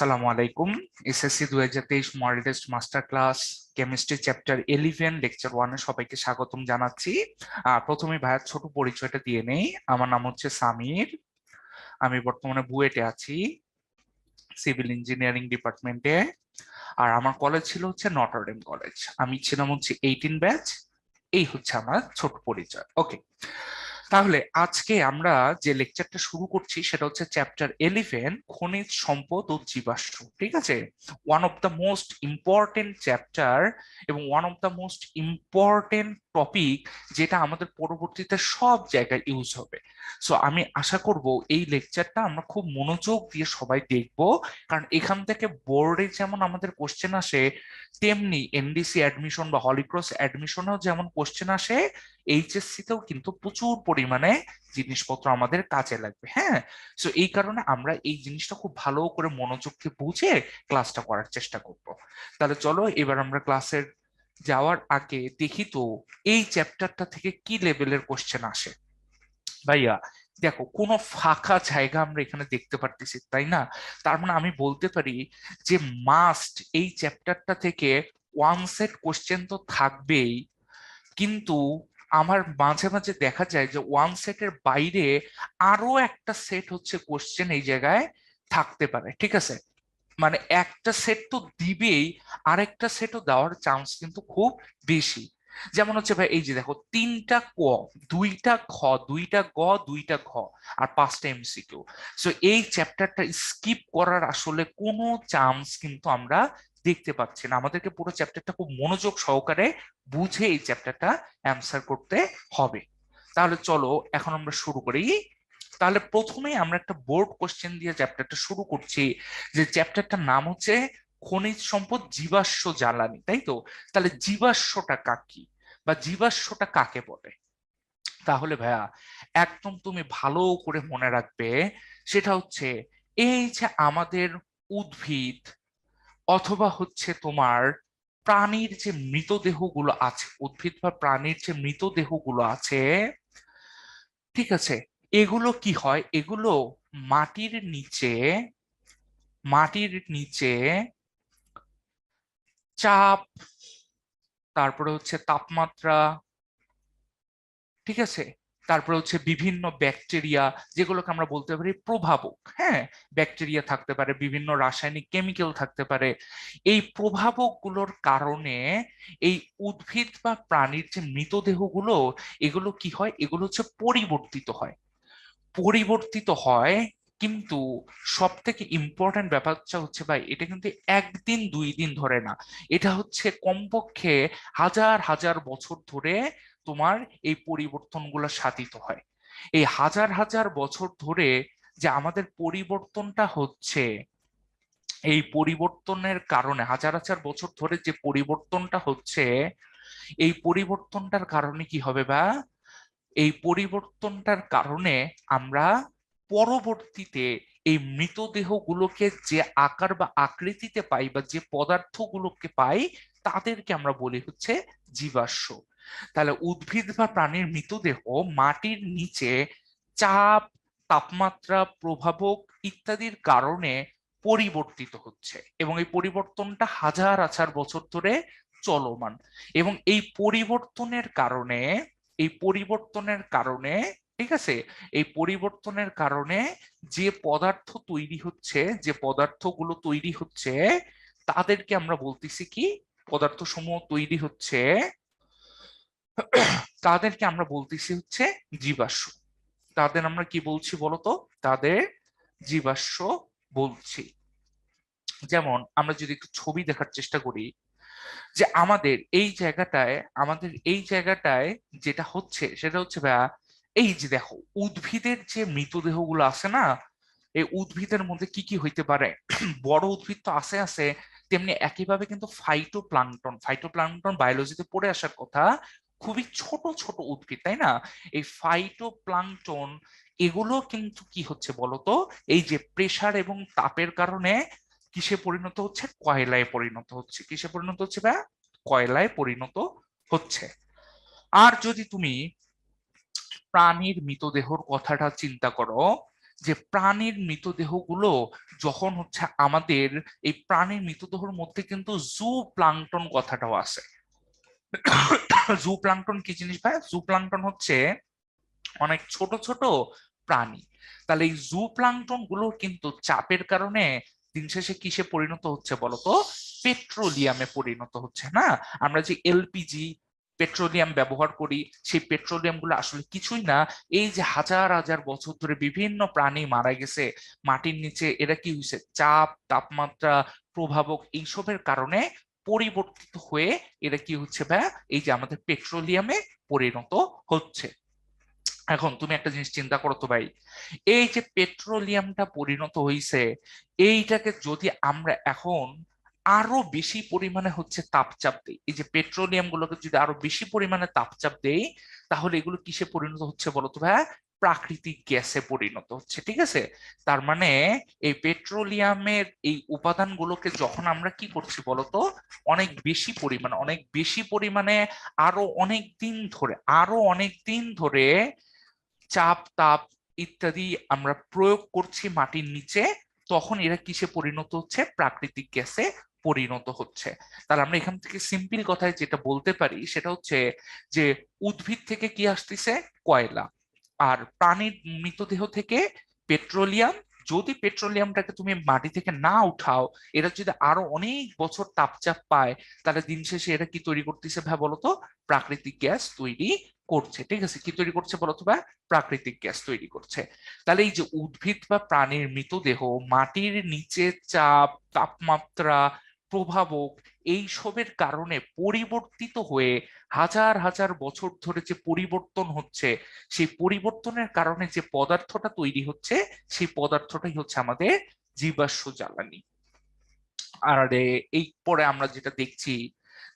আসসালামু আলাইকুম। SSC 2023 model test master class chemistry chapter 11 lecture 1 এ সবাইকে স্বাগতম জানাচ্ছি। প্রথমে ভাইয়ের ছোট পরিচয়টা দিয়ে নেই। আমার নাম হচ্ছে সামির। আমি বর্তমানে বুয়েটে আছি, সিভিল ইঞ্জিনিয়ারিং ডিপার্টমেন্টে। আর আমার কলেজ ছিল হচ্ছে নটরডেম কলেজ। আমি ছিলাম হচ্ছে 18 ব্যাচ। এই হচ্ছে আমার ছোট পরিচয়। ওকে, তাহলে আজকে আমরা যে লেকচারটা শুরু করছি সেটা হচ্ছে চ্যাপ্টার 11, খনিজ সম্পদ ও জীবাশ্ম। ঠিক আছে, one of the most important chapter এবং one of the most important topic, যেটা আমাদের পরবর্তীতে সব জায়গায় ইউজ হবে। সো আমি আশা করব এই লেকচারটা আমরা খুব মনোযোগ দিয়ে সবাই দেখব, কারণ এখান থেকে বোর্ডে যেমন আমাদের কোশ্চেন আসে, তেমনি এনডিসি অ্যাডমিশন বা হলিক্রস অ্যাডমিশনেও যেমন কোশ্চেন আসে, এইচএসসি তেও কিন্তু প্রচুর পরিমাণে জিনিসপত্র আমাদের কাজে লাগবে। হ্যাঁ, সো এই কারণে আমরা এই জিনিসটা খুব ভালো করে মনোযোগ দিয়ে বুঝে ক্লাসটা করার চেষ্টা করব। তাহলে চলো এবার আমরা ক্লাসের যাওয়ার আগে দেখি তো এই চ্যাপ্টারটা থেকে কি লেভেলের কোশ্চেন আসে। ভাইয়া দেখো, কোনো ফাঁকা জায়গা আমরা এখানে দেখতে পারতেছি, তাই না? তার মানে আমি বলতে পারি যে মাস্ট এই চ্যাপ্টারটা থেকে ওয়ান সেট কোশ্চেন তো থাকবেই, কিন্তু আমার মাঝে মাঝে দেখা যায় যে ওয়ান সেটের বাইরে আরো একটা সেট হচ্ছে কোশ্চেন এই জায়গায় থাকতে পারে। ঠিক আছে, মানে একটা সেট তো দিবেই, আরেকটা সেটও দেওয়ার চান্স কিন্তু খুব বেশি। যেমন হচ্ছে ভাই, এই যে দেখো, 3টা ক, 2টা খ, 2টা গ, 2টা ঘ, আর 5টা এমসিকিউ। সো এই চ্যাপ্টারটা স্কিপ করার আসলে কোনো চান্স কিন্তু আমরা দেখতে পাচ্ছি না। আমাদেরকে পুরো চ্যাপ্টারটা খুব মনোযোগ সহকারে বুঝে এই চ্যাপ্টারটা অ্যান্সার করতে হবে। তাহলে চলো এখন আমরা শুরু করি। তাহলে প্রথমেই আমরা একটা বোর্ড কোশ্চেন দিয়ে চ্যাপ্টারটা শুরু করছি, যে চ্যাপ্টারটার নাম হচ্ছে খনিজ সম্পদ জীবাশ্ম জ্বালানি, তাই তো? তাহলে জীবাশ্মটা কাকি বা জীবাশ্মটা কাকে বলে? তাহলে ভাইয়া একদম তুমি ভালো করে মনে রাখবে, সেটা হচ্ছে এই যে আমাদের উদ্ভিদ অথবা হচ্ছে তোমার প্রাণীর যে মৃতদেহগুলো আছে, উদ্ভিদ বা প্রাণীর যে মৃতদেহগুলো আছে, ঠিক আছে, এগুলো কি হয়, এগুলো মাটির নিচে, মাটির নিচে চাপ, তারপরে হচ্ছে তাপমাত্রা, ঠিক আছে, তারপরে হচ্ছে বিভিন্ন ব্যাকটেরিয়া, যেগুলোকে আমরা বলতে পারি প্রভাবক। হ্যাঁ, ব্যাকটেরিয়া থাকতে পারে, বিভিন্ন রাসায়নিক কেমিক্যাল থাকতে পারে। এই প্রভাবক গুলোর কারণে এই উদ্ভিদ বা প্রাণীর যে মৃতদেহগুলো, এগুলো কি হয়, এগুলো হচ্ছে পরিবর্তিত হয়, পরিবর্তিত হয়। কিন্তু সব থেকে ইম্পর্টেন্ট ব্যাপারটা হচ্ছে ভাই, এটা কিন্তু একদিন দুই দিন ধরে না, এটা হচ্ছে কমপক্ষে হাজার হাজার বছর ধরে তোমার এই পরিবর্তনগুলো সাধিত হয়। এই হাজার হাজার বছর ধরে যে আমাদের পরিবর্তনটা হচ্ছে, এই পরিবর্তনের কারণে হাজার হাজার বছর ধরে যে পরিবর্তনটা হচ্ছে, এই পরিবর্তনটার কারণে কি হবে বা এই পরিবর্তনটার কারণে আমরা পরবর্তীতে এই মৃতদেহগুলোকে যে আকার বা আকৃতিতে পাই বা যে পদার্থগুলোকে পাই, তাদেরকে আমরা বলি হচ্ছে জীবাশ্ম। তাহলে উদ্ভিদ বা প্রাণীর মৃতদেহ মাটির নিচে চাপ, তাপমাত্রা, প্রভাবক ইত্যাদির কারণে পরিবর্তিত হচ্ছে, এবং এই পরিবর্তনটা হাজার হাজার বছর ধরে চলমান। এবং এই পরিবর্তনের কারণে, এই পরিবর্তনের কারণে, ঠিক আছে, এই পরিবর্তনের কারণে যে পদার্থ তৈরি হচ্ছে, যে পদার্থগুলো তৈরি হচ্ছে, তাদেরকে আমরা বলতেছি কি, পদার্থ সমূহ তৈরি হচ্ছে, তাদেরকে আমরা বলতেছি হচ্ছে জীবাশ্ম। তাদের আমরা কি বলছি বলতো? তাদের জীবাশ্ম বলছি। যেমন আমরা যদি একটু ছবি দেখার চেষ্টা করি, যে আমাদের এই জায়গাটায়, আমাদের এই জায়গাটায় যেটা হচ্ছে সেটা হচ্ছে ভাইয়া, এই যে দেখো, উদ্ভিদের যে মৃতদেহগুলো আছে না, এই উদ্ভিদের মধ্যে কি কি হইতে পারে? বড় উদ্ভিদ তো আছে আছে, তেমনি একইভাবে কিন্তু ফাইটোপ্লাঙ্কটন, ফাইটোপ্লাঙ্কটন বায়োলজিতে পড়ে আসার কথা। খুবই ছোট ছোট উদ্ভিদ, তাই না? এই ফাইটোপ্লাঙ্কটন, এগুলো কিন্তু কি হচ্ছে বলতো, এই যে প্রেসার এবং তাপের কারণে কিসে পরিণত হচ্ছে? কয়লায় পরিণত হচ্ছে। কিসে পরিণত হচ্ছে ভাইয়া? কয়লায় পরিণত হচ্ছে। আর যদি তুমি প্রাণীর মৃতদেহর কথাটা চিন্তা করো, যে প্রাণীর মৃতদেহগুলো যখন হচ্ছে আমাদের এই প্রাণীর মৃতদেহের মধ্যে কিন্তু জু প্লাঙ্কটন কথাটাও আছে। জু প্লাঙ্কটন কি জিনিস ভাই? জু প্লাঙ্কটন হচ্ছে অনেক ছোট ছোট প্রাণী। তাহলে এই জু প্লাঙ্কটন গুলো কিন্তু চাপের কারণে দিন শেষে কিসে পরিণত হচ্ছে বলতো? পেট্রোলিয়ামে পরিণত হচ্ছে না। আমরা যে এলপিজি পেট্রোলিয়াম ব্যবহার করি, সেই পেট্রোলিয়াম গুলো আসলে কিছুই না, এই যে হাজার হাজার বছর ধরে বিভিন্ন প্রাণী মারা গেছে মাটির নিচে, এরা কি হয়েছে চাপ তাপমাত্রা প্রভাবক এইসবের কারণে পরিবর্তিত হয়ে এরা কি হচ্ছে ভাই, এই যে আমাদের পেট্রোলিয়ামে পরিণত হচ্ছে। এখন তুমি একটা জিনিস চিন্তা করো তো ভাই, এই যে পেট্রোলিয়ামটা পরিণত হয়েছে, এইটাকে যদি আমরা এখন আরো বেশি পরিমাণে হচ্ছে তাপচাপ দেই, এই যে পেট্রোলিয়াম গুলোকে যদি আরো বেশি পরিমাণে তাপচাপ দেই, তাহলে এগুলো কিসে পরিণত হচ্ছে বলতো ভাই? প্রাকৃতিক গ্যাসে পরিণত হচ্ছে, ঠিক আছে? তার মানে এই পেট্রোলিয়ামের এই উপাদানগুলোকে যখন আমরা কি করছি বলতো, অনেক বেশি পরিমাণে আরো অনেক দিন ধরে চাপ তাপ ইত্যাদি আমরা প্রয়োগ করছি মাটির নিচে, তখন এরা কিসে পরিণত হচ্ছে? প্রাকৃতিক গ্যাসে পরিণত হচ্ছে। তাহলে আমরা এখান থেকে সিম্পল কথায় যেটা বলতে পারি সেটা হচ্ছে যে উদ্ভিদ থেকে কি আসতেছে? কয়লা। আর প্রাণীর মৃতদেহ থেকে পেট্রোলিয়াম। যদি পেট্রোলিয়ামটাকে তুমি মাটি থেকে না উঠাও, এরা যদি আরো অনেক বছর তাপচাপ পায়, তাহলে দিন শেষে এরা কি তৈরি করতেছে ভাই বলতো? প্রাকৃতিক গ্যাস তৈরি করছে, ঠিক আছে? কি তৈরি করছে বলতো ভাই? প্রাকৃতিক গ্যাস তৈরি করছে। তাহলে এই যে উদ্ভিদ বা প্রাণীর মৃতদেহ মাটির নিচে চাপ তাপমাত্রা প্রভাবক এইসবের কারণে পরিবর্তিত হয়ে হাজার হাজার বছর ধরে যে পরিবর্তন হচ্ছে, সেই পরিবর্তনের কারণে যে পদার্থটা তৈরি হচ্ছে, সেই পদার্থটাই হচ্ছে আমাদের জীবাশ্ম জ্বালানি। আর এই পরে আমরা যেটা দেখছি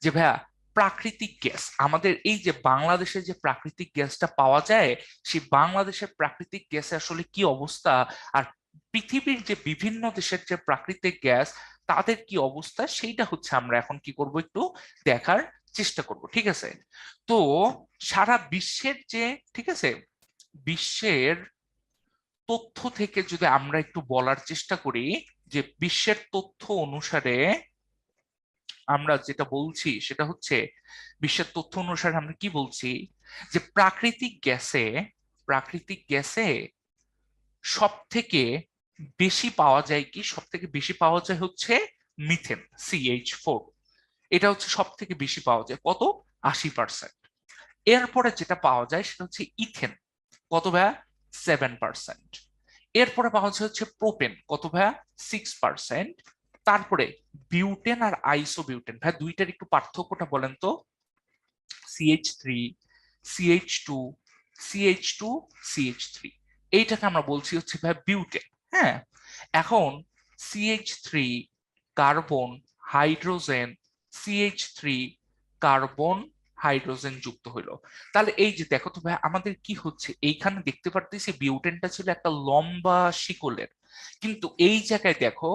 যে ভাইয়া, প্রাকৃতিক গ্যাস আমাদের এই যে বাংলাদেশে যে প্রাকৃতিক গ্যাসটা পাওয়া যায়, সেই বাংলাদেশের প্রাকৃতিক গ্যাসে আসলে কি অবস্থা, আর পৃথিবীর যে বিভিন্ন দেশের যে প্রাকৃতিক গ্যাস তাদের কি অবস্থা, সেইটা হচ্ছে আমরা এখন কি করব, একটু দেখার চেষ্টা করব, ঠিক আছে? তো সারা বিশ্বের যে, ঠিক আছে, বিশ্বের তথ্য থেকে যদি আমরা একটু বলার চেষ্টা করি, যে বিশ্বের তথ্য অনুসারে আমরা যেটা বলছি সেটা হচ্ছে, বিশ্বের তথ্য অনুসারে আমরা কি বলছি, যে প্রাকৃতিক গ্যাসে সব থেকে বেশি পাওয়া যায় কি, সব থেকে বেশি পাওয়া যায় হচ্ছে মিথেন, CH4। এটা হচ্ছে সব থেকে বেশি পাওয়া যায়, কত? 80%। এরপরে যেটা পাওয়া যায় সেটা হচ্ছে ইথেন, কত ভাইয়া? 7%। এরপরে পাওয়া যায় হচ্ছে প্রোপেন, কত ভাইয়া? 6%। তারপরে বিউটেন আর আইসোবিউটেন, ভাই দুইটার একটু পার্থক্যটা বলেন তো। CH3, CH2, CH2, CH3, এইটাকে আমরা বলছি হচ্ছে ভাই বিউটেন। হ্যাঁ, এখন CH3 carbon hydrogen, CH3 carbon hydrogen যুক্ত হইলো। তাহলে এই যে দেখো তো ভাই, আমাদের কি হচ্ছে, এইখানে দেখতে পারতেছি বিউটেনটা ছিল একটা লম্বা শিকলের, কিন্তু এই জায়গায় দেখো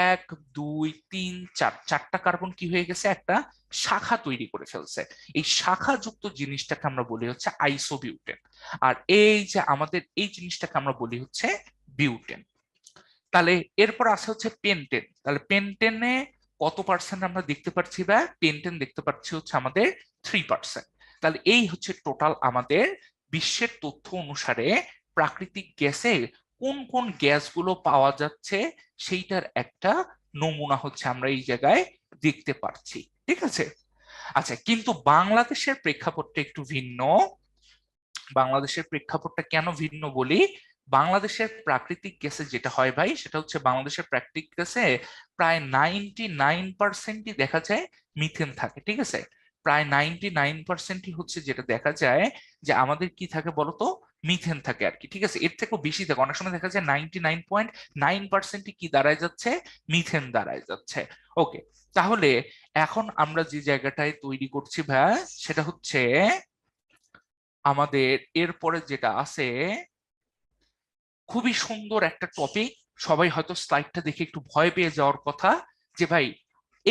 1 2 3 4, চারটা কার্বন কি হয়ে গেছে, একটা শাখা তৈরি করে ফেলছে। এই শাখাযুক্ত জিনিসটাকে আমরা বলি হচ্ছে আইসোবিউটেন। আর এই যে আমাদের এই জিনিসটাকে আমরা বলি হচ্ছে বিউটেন। তাহলে এরপর আছে হচ্ছে পেন্টেন। তাহলে পেন্টেনে কত পার্সেন্ট আমরা দেখতে পাচ্ছি, বা পেন্টেন দেখতে পাচ্ছি হচ্ছে আমাদের 3%। তাহলে এই হচ্ছে টোটাল আমাদের বিশ্বের তথ্য অনুসারে প্রাকৃতিক গ্যাসে কোন কোন গ্যাসগুলো পাওয়া যাচ্ছে, সেইটার একটা নমুনা হচ্ছে আমরা এই জায়গায় দেখতে পাচ্ছি, ঠিক আছে? আচ্ছা, কিন্তু বাংলাদেশের প্রেক্ষাপটটা একটু ভিন্ন। বাংলাদেশের প্রেক্ষাপটটা কেন ভিন্ন বলি, বাংলাদেশের প্রাকৃতিক গ্যাসে যেটা হয় ভাই, সেটা হচ্ছে বাংলাদেশের প্রাকৃতিক গ্যাসে প্রায় 99%ই দেখা যায় মিথেন থাকে, ঠিক আছে? প্রায় 99%ই হচ্ছে যেটা দেখা যায় যে আমাদের কি থাকে বলতো, মিথেন থাকে আর কি, ঠিক আছে? এর থেকেও বেশি থাকে, অনেক সময় দেখা যায় 99.9%ই কি দাঁড়ায় যাচ্ছে, মিথেন দাঁড়ায় যাচ্ছে। ওকে, তাহলে এখন আমরা যে জায়গাটায় তৈরি করছি ভাই, সেটা হচ্ছে আমাদের এরপরে যেটা আছে, খুবই সুন্দর একটা টপিক। সবাই হয়তো স্লাইডটা দেখে একটু ভয় পেয়ে যাওয়ার কথা, যে ভাই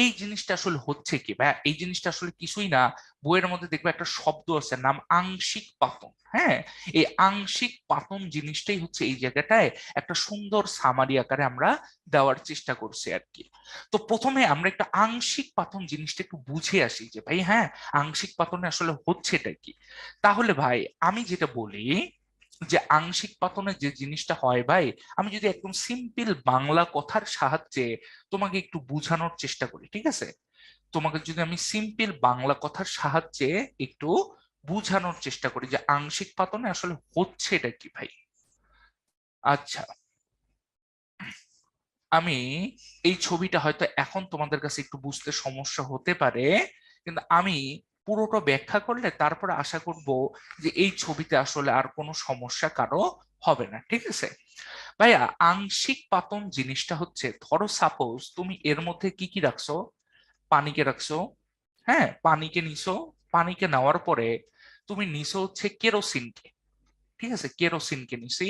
এই জিনিসটা আসলে হচ্ছে কি ভাই, এই জিনিসটা আসলে কিছুই না। বইয়ের মধ্যে দেখবে একটা শব্দ আছে, নাম আংশিক পাতন। হ্যাঁ, এই আংশিক পাতন জিনিসটাই হচ্ছে এই জায়গাটায় একটা সুন্দর সামারি আকারে আমরা দেওয়ার চেষ্টা করছি আর কি। তো প্রথমে আমরা একটা আংশিক পাতন জিনিসটা একটু বুঝে আসি যে ভাই হ্যাঁ, আংশিক পাতনে আসলে হচ্ছেটা কি। তাহলে ভাই আমি যেটা বলি যে আংশিক পাতনে যে জিনিসটা হয় ভাই, আমি যদি একদম সিম্পল বাংলা কথার সাহায্যে তোমাকে একটু বোঝানোর চেষ্টা করি, ঠিক আছে? তোমাকে যদি আমি সিম্পল বাংলা কথার সাহায্যে একটু বোঝানোর চেষ্টা করি যে আংশিক পাতনে আসলে হচ্ছে এটা কি ভাই। আচ্ছা, আমি এই ছবিটা হয়তো এখন তোমাদের কাছে একটু বুঝতে সমস্যা হতে পারে, কিন্তু আমি পুরোটা ব্যাখ্যা করলে তারপরে আশা করব যে এই ছবিতে আসলে আর কোনো সমস্যা কারো হবে না, ঠিক আছে? ভাইয়া, আংশিক পাতন জিনিসটা হচ্ছে, ধরো সাপোজ তুমি এর মধ্যে কি কি রাখছো, পানিকে রাখছো। হ্যাঁ, পানিকে নিছো, পানিকে নেওয়ার পরে তুমি নিছো হচ্ছে কেরোসিনকে, ঠিক আছে? কেরোসিনকে নিছি,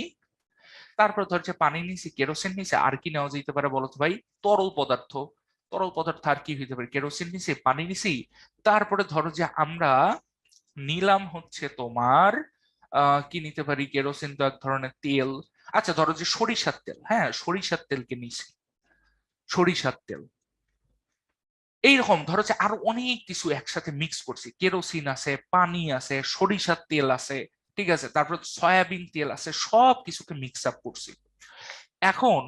তারপর ধর যে পানি নিছি, কেরোসিন নিছি, আর কি নেওয়া যেতে পারে বলো তো ভাই? তরল পদার্থ। তরল পদার্থ আর কি হইতে পারে? কেরোসিন নিছি, পানি নিছি, তারপরে ধরো যে আমরা নিলাম হচ্ছে তোমার কি নিতে পারি, কেরোসিন তো এক ধরনের তেল। আচ্ছা, ধরো যে সরিষার তেল, হ্যাঁ সরিষার তেলকে নিছি, সরিষার তেল। এইরকম ধরো যে আরো অনেক কিছু একসাথে মিক্স করছি, কেরোসিন আছে, পানি আছে, সরিষার তেল আছে, ঠিক আছে, তারপর সয়াবিন তেল আছে, সব কিছুকে মিক্স আপ করছি। এখন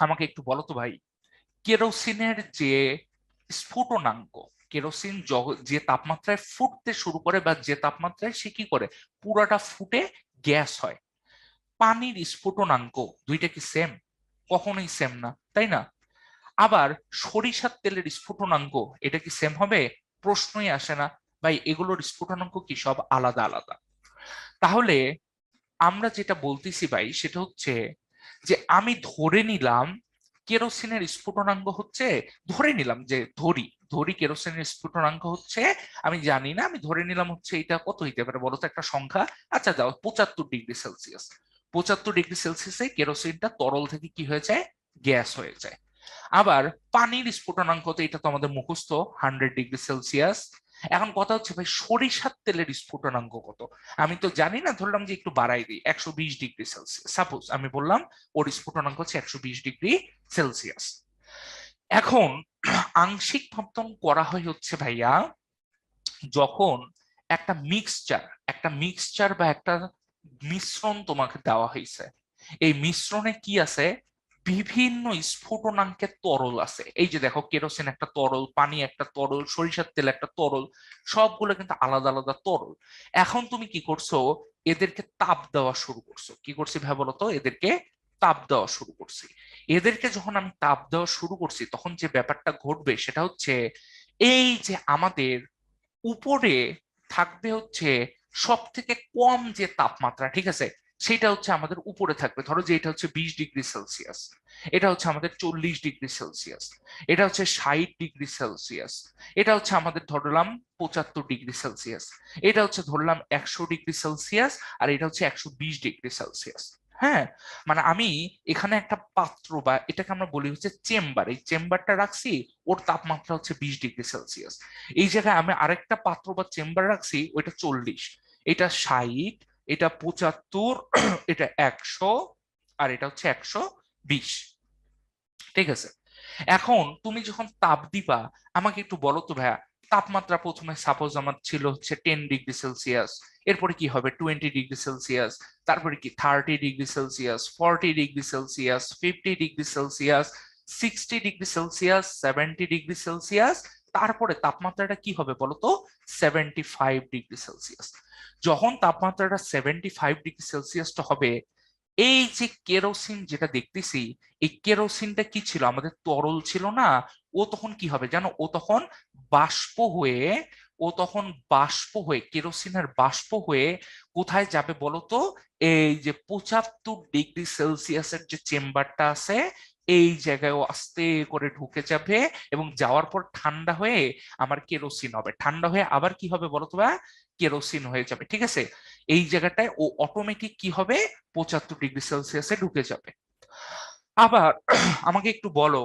আমাকে একটু বলো তো ভাই, কেরোসিনের যে স্ফুটনাঙ্ক, কেরোসিন যে তাপমাত্রায় ফুটতে শুরু করে বা যে তাপমাত্রায় সে কি করে পুরাটা ফুটে গ্যাস হয়, পানির স্ফুটনাঙ্ক দুইটা কি সেম? কখনোই সেম না, তাই না? আবার সরিষার তেলের স্ফুটনাঙ্ক, এটা কি সেম হবে? প্রশ্নই আসে না। ভাই এগুলোর স্ফুটনাঙ্ক কি সব আলাদা আলাদা। তাহলে আমরা যেটা বলতেছি ভাই সেটা হচ্ছে যে আমি ধরে নিলাম কেরোসিনের স্ফুটনাঙ্ক হচ্ছে, ধরে নিলাম যে ধরি ধরি কেরোসিনের স্ফুটনাঙ্ক হচ্ছে, আমি জানি না, আমি ধরে নিলাম হচ্ছে এটা কত হইতে পারে বলতো একটা সংখ্যা। আচ্ছা যাও, 75 ডিগ্রি সেলসিয়াস। 75 ডিগ্রি সেলসিয়াসে কেরোসিনটা তরল থেকে কি হয়ে যায়, গ্যাস হয়ে যায়। আবার পানির স্ফুটনাঙ্ক, তো এটা তো আমাদের মুখস্থ, 100 ডিগ্রি সেলসিয়াস। এখন কথা হচ্ছে ভাই সরিষার তেলের স্ফুটনাঙ্ক কত? আমি তো জানি না, ধরলাম যে একটু বাড়াই দিই, 120 ডিগ্রি সেলসিয়াস সাপোজ আমি বললাম, ওর স্ফুটনাঙ্ক হচ্ছে 120 ডিগ্রি সেলসিয়াস। এখন আংশিক ভর্তন করা হয় হচ্ছে ভাইয়া যখন একটা মিক্সচার বা একটা মিশ্রণ তোমাকে দেওয়া হয়েছে, এই মিশ্রণে কি আছে, বিভিন্ন স্ফুটনাঙ্কের তরল আছে। এই যে দেখো, কেরোসিন একটা তরল, পানি একটা তরল, সরিষার তেল একটা তরল, সবগুলো কিন্তু আলাদা আলাদা তরল। এখন তুমি কি করছো, এদেরকে তাপ দেওয়া শুরু করছো। কি করছি ভাই বলতো, এদেরকে তাপ দেওয়া শুরু করছি। এদেরকে যখন আমি তাপ দেওয়া শুরু করছি, তখন যে ব্যাপারটা ঘটবে সেটা হচ্ছে এই যে আমাদের উপরে থাকবে হচ্ছে সব থেকে কম যে তাপমাত্রা, ঠিক আছে, সেটা হচ্ছে আমাদের উপরে থাকবে। ধরো যে এটা হচ্ছে 20 ডিগ্রি সেলসিয়াস, এটা হচ্ছে আমাদের 40 ডিগ্রি সেলসিয়াস, এটা হচ্ছে 60 ডিগ্রি সেলসিয়াস, এটা হচ্ছে আমাদের ধরলাম 75 ডিগ্রি সেলসিয়াস, এটা হচ্ছে ধরলাম 100 ডিগ্রি সেলসিয়াস, আর এটা হচ্ছে 120 ডিগ্রি সেলসিয়াস। হ্যাঁ, মানে আমি এখানে একটা পাত্র বা এটাকে আমরা বলি হচ্ছে চেম্বার, এই চেম্বারটা রাখছি, ওর তাপমাত্রা হচ্ছে 20 ডিগ্রি সেলসিয়াস। এই জায়গায় আমি আরেকটা পাত্র বা চেম্বার রাখছি, ওইটা 40, এটা 60, এটা 75, এটা 100, আর এটা হচ্ছে 120, ঠিক আছে? এখন তুমি যখন তাপ দিবা, আমাকে একটু বলো তো ভাইয়া, তাপমাত্রা প্রথমে সাপোজ আমার ছিল হচ্ছে 10 ডিগ্রি সেলসিয়াস, এরপরে কি হবে 20 ডিগ্রি সেলসিয়াস, তারপরে কি 30 degree Celsius, 40 degree Celsius, 50 degree Celsius, 60 degree Celsius, 70 degree Celsius, তারপরে তাপমাত্রাটা কি হবে বলতো, 75 ডিগ্রি সেলসিয়াস। যখন তাপমাত্রাটা 75 ডিগ্রি সেলসিয়াসটা হবে, এই যে কেরোসিন যেটা দেখতেছি, এই কেরোসিনটা কি ছিল, আমাদের তরল ছিল না? ও তখন কি হবে জানো, ও তখন বাষ্প হয়ে, কেরোসিনের বাষ্প হয়ে কোথায় যাবে বলতো, এই যে 75 ডিগ্রি সেলসিয়াসের যে চেম্বারটা আছে, এই জায়গায় ও আস্তে করে ঢুকে যাবে, এবং যাওয়ার পর ঠান্ডা হয়ে আমার কেরোসিন হবে, ঠান্ডা হয়ে আবার কি হবে বলতো ভাই, কেরোসিন হয়ে যাবে, ঠিক আছে? এই জায়গাটায় ও অটোমেটিক কি হবে, 75 ডিগ্রি সেলসিয়াসে ঢুকে যাবে। আবার আমাকে একটু বলো,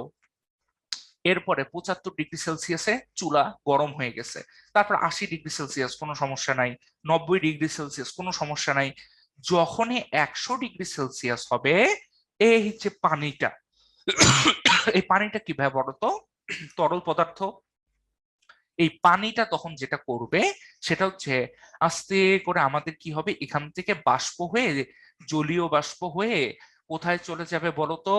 এরপরে 75 ডিগ্রি সেলসিয়াসে চুলা গরম হয়ে গেছে, তারপর 80 ডিগ্রি সেলসিয়াস কোনো সমস্যা নাই, 90 ডিগ্রি সেলসিয়াস কোনো সমস্যা নাই। যখনই 100 ডিগ্রি সেলসিয়াস হবে, এই হচ্ছে পানিটা, এই পানিটা কিভাবে বলো তো, তরল পদার্থ, এই পানিটা তখন যেটা করবে সেটা হচ্ছে আস্তে করে আমাদের কি হবে, এখান থেকে বাষ্প হয়ে, জলীয় বাষ্প হয়ে কোথায় চলে যাবে বলতো,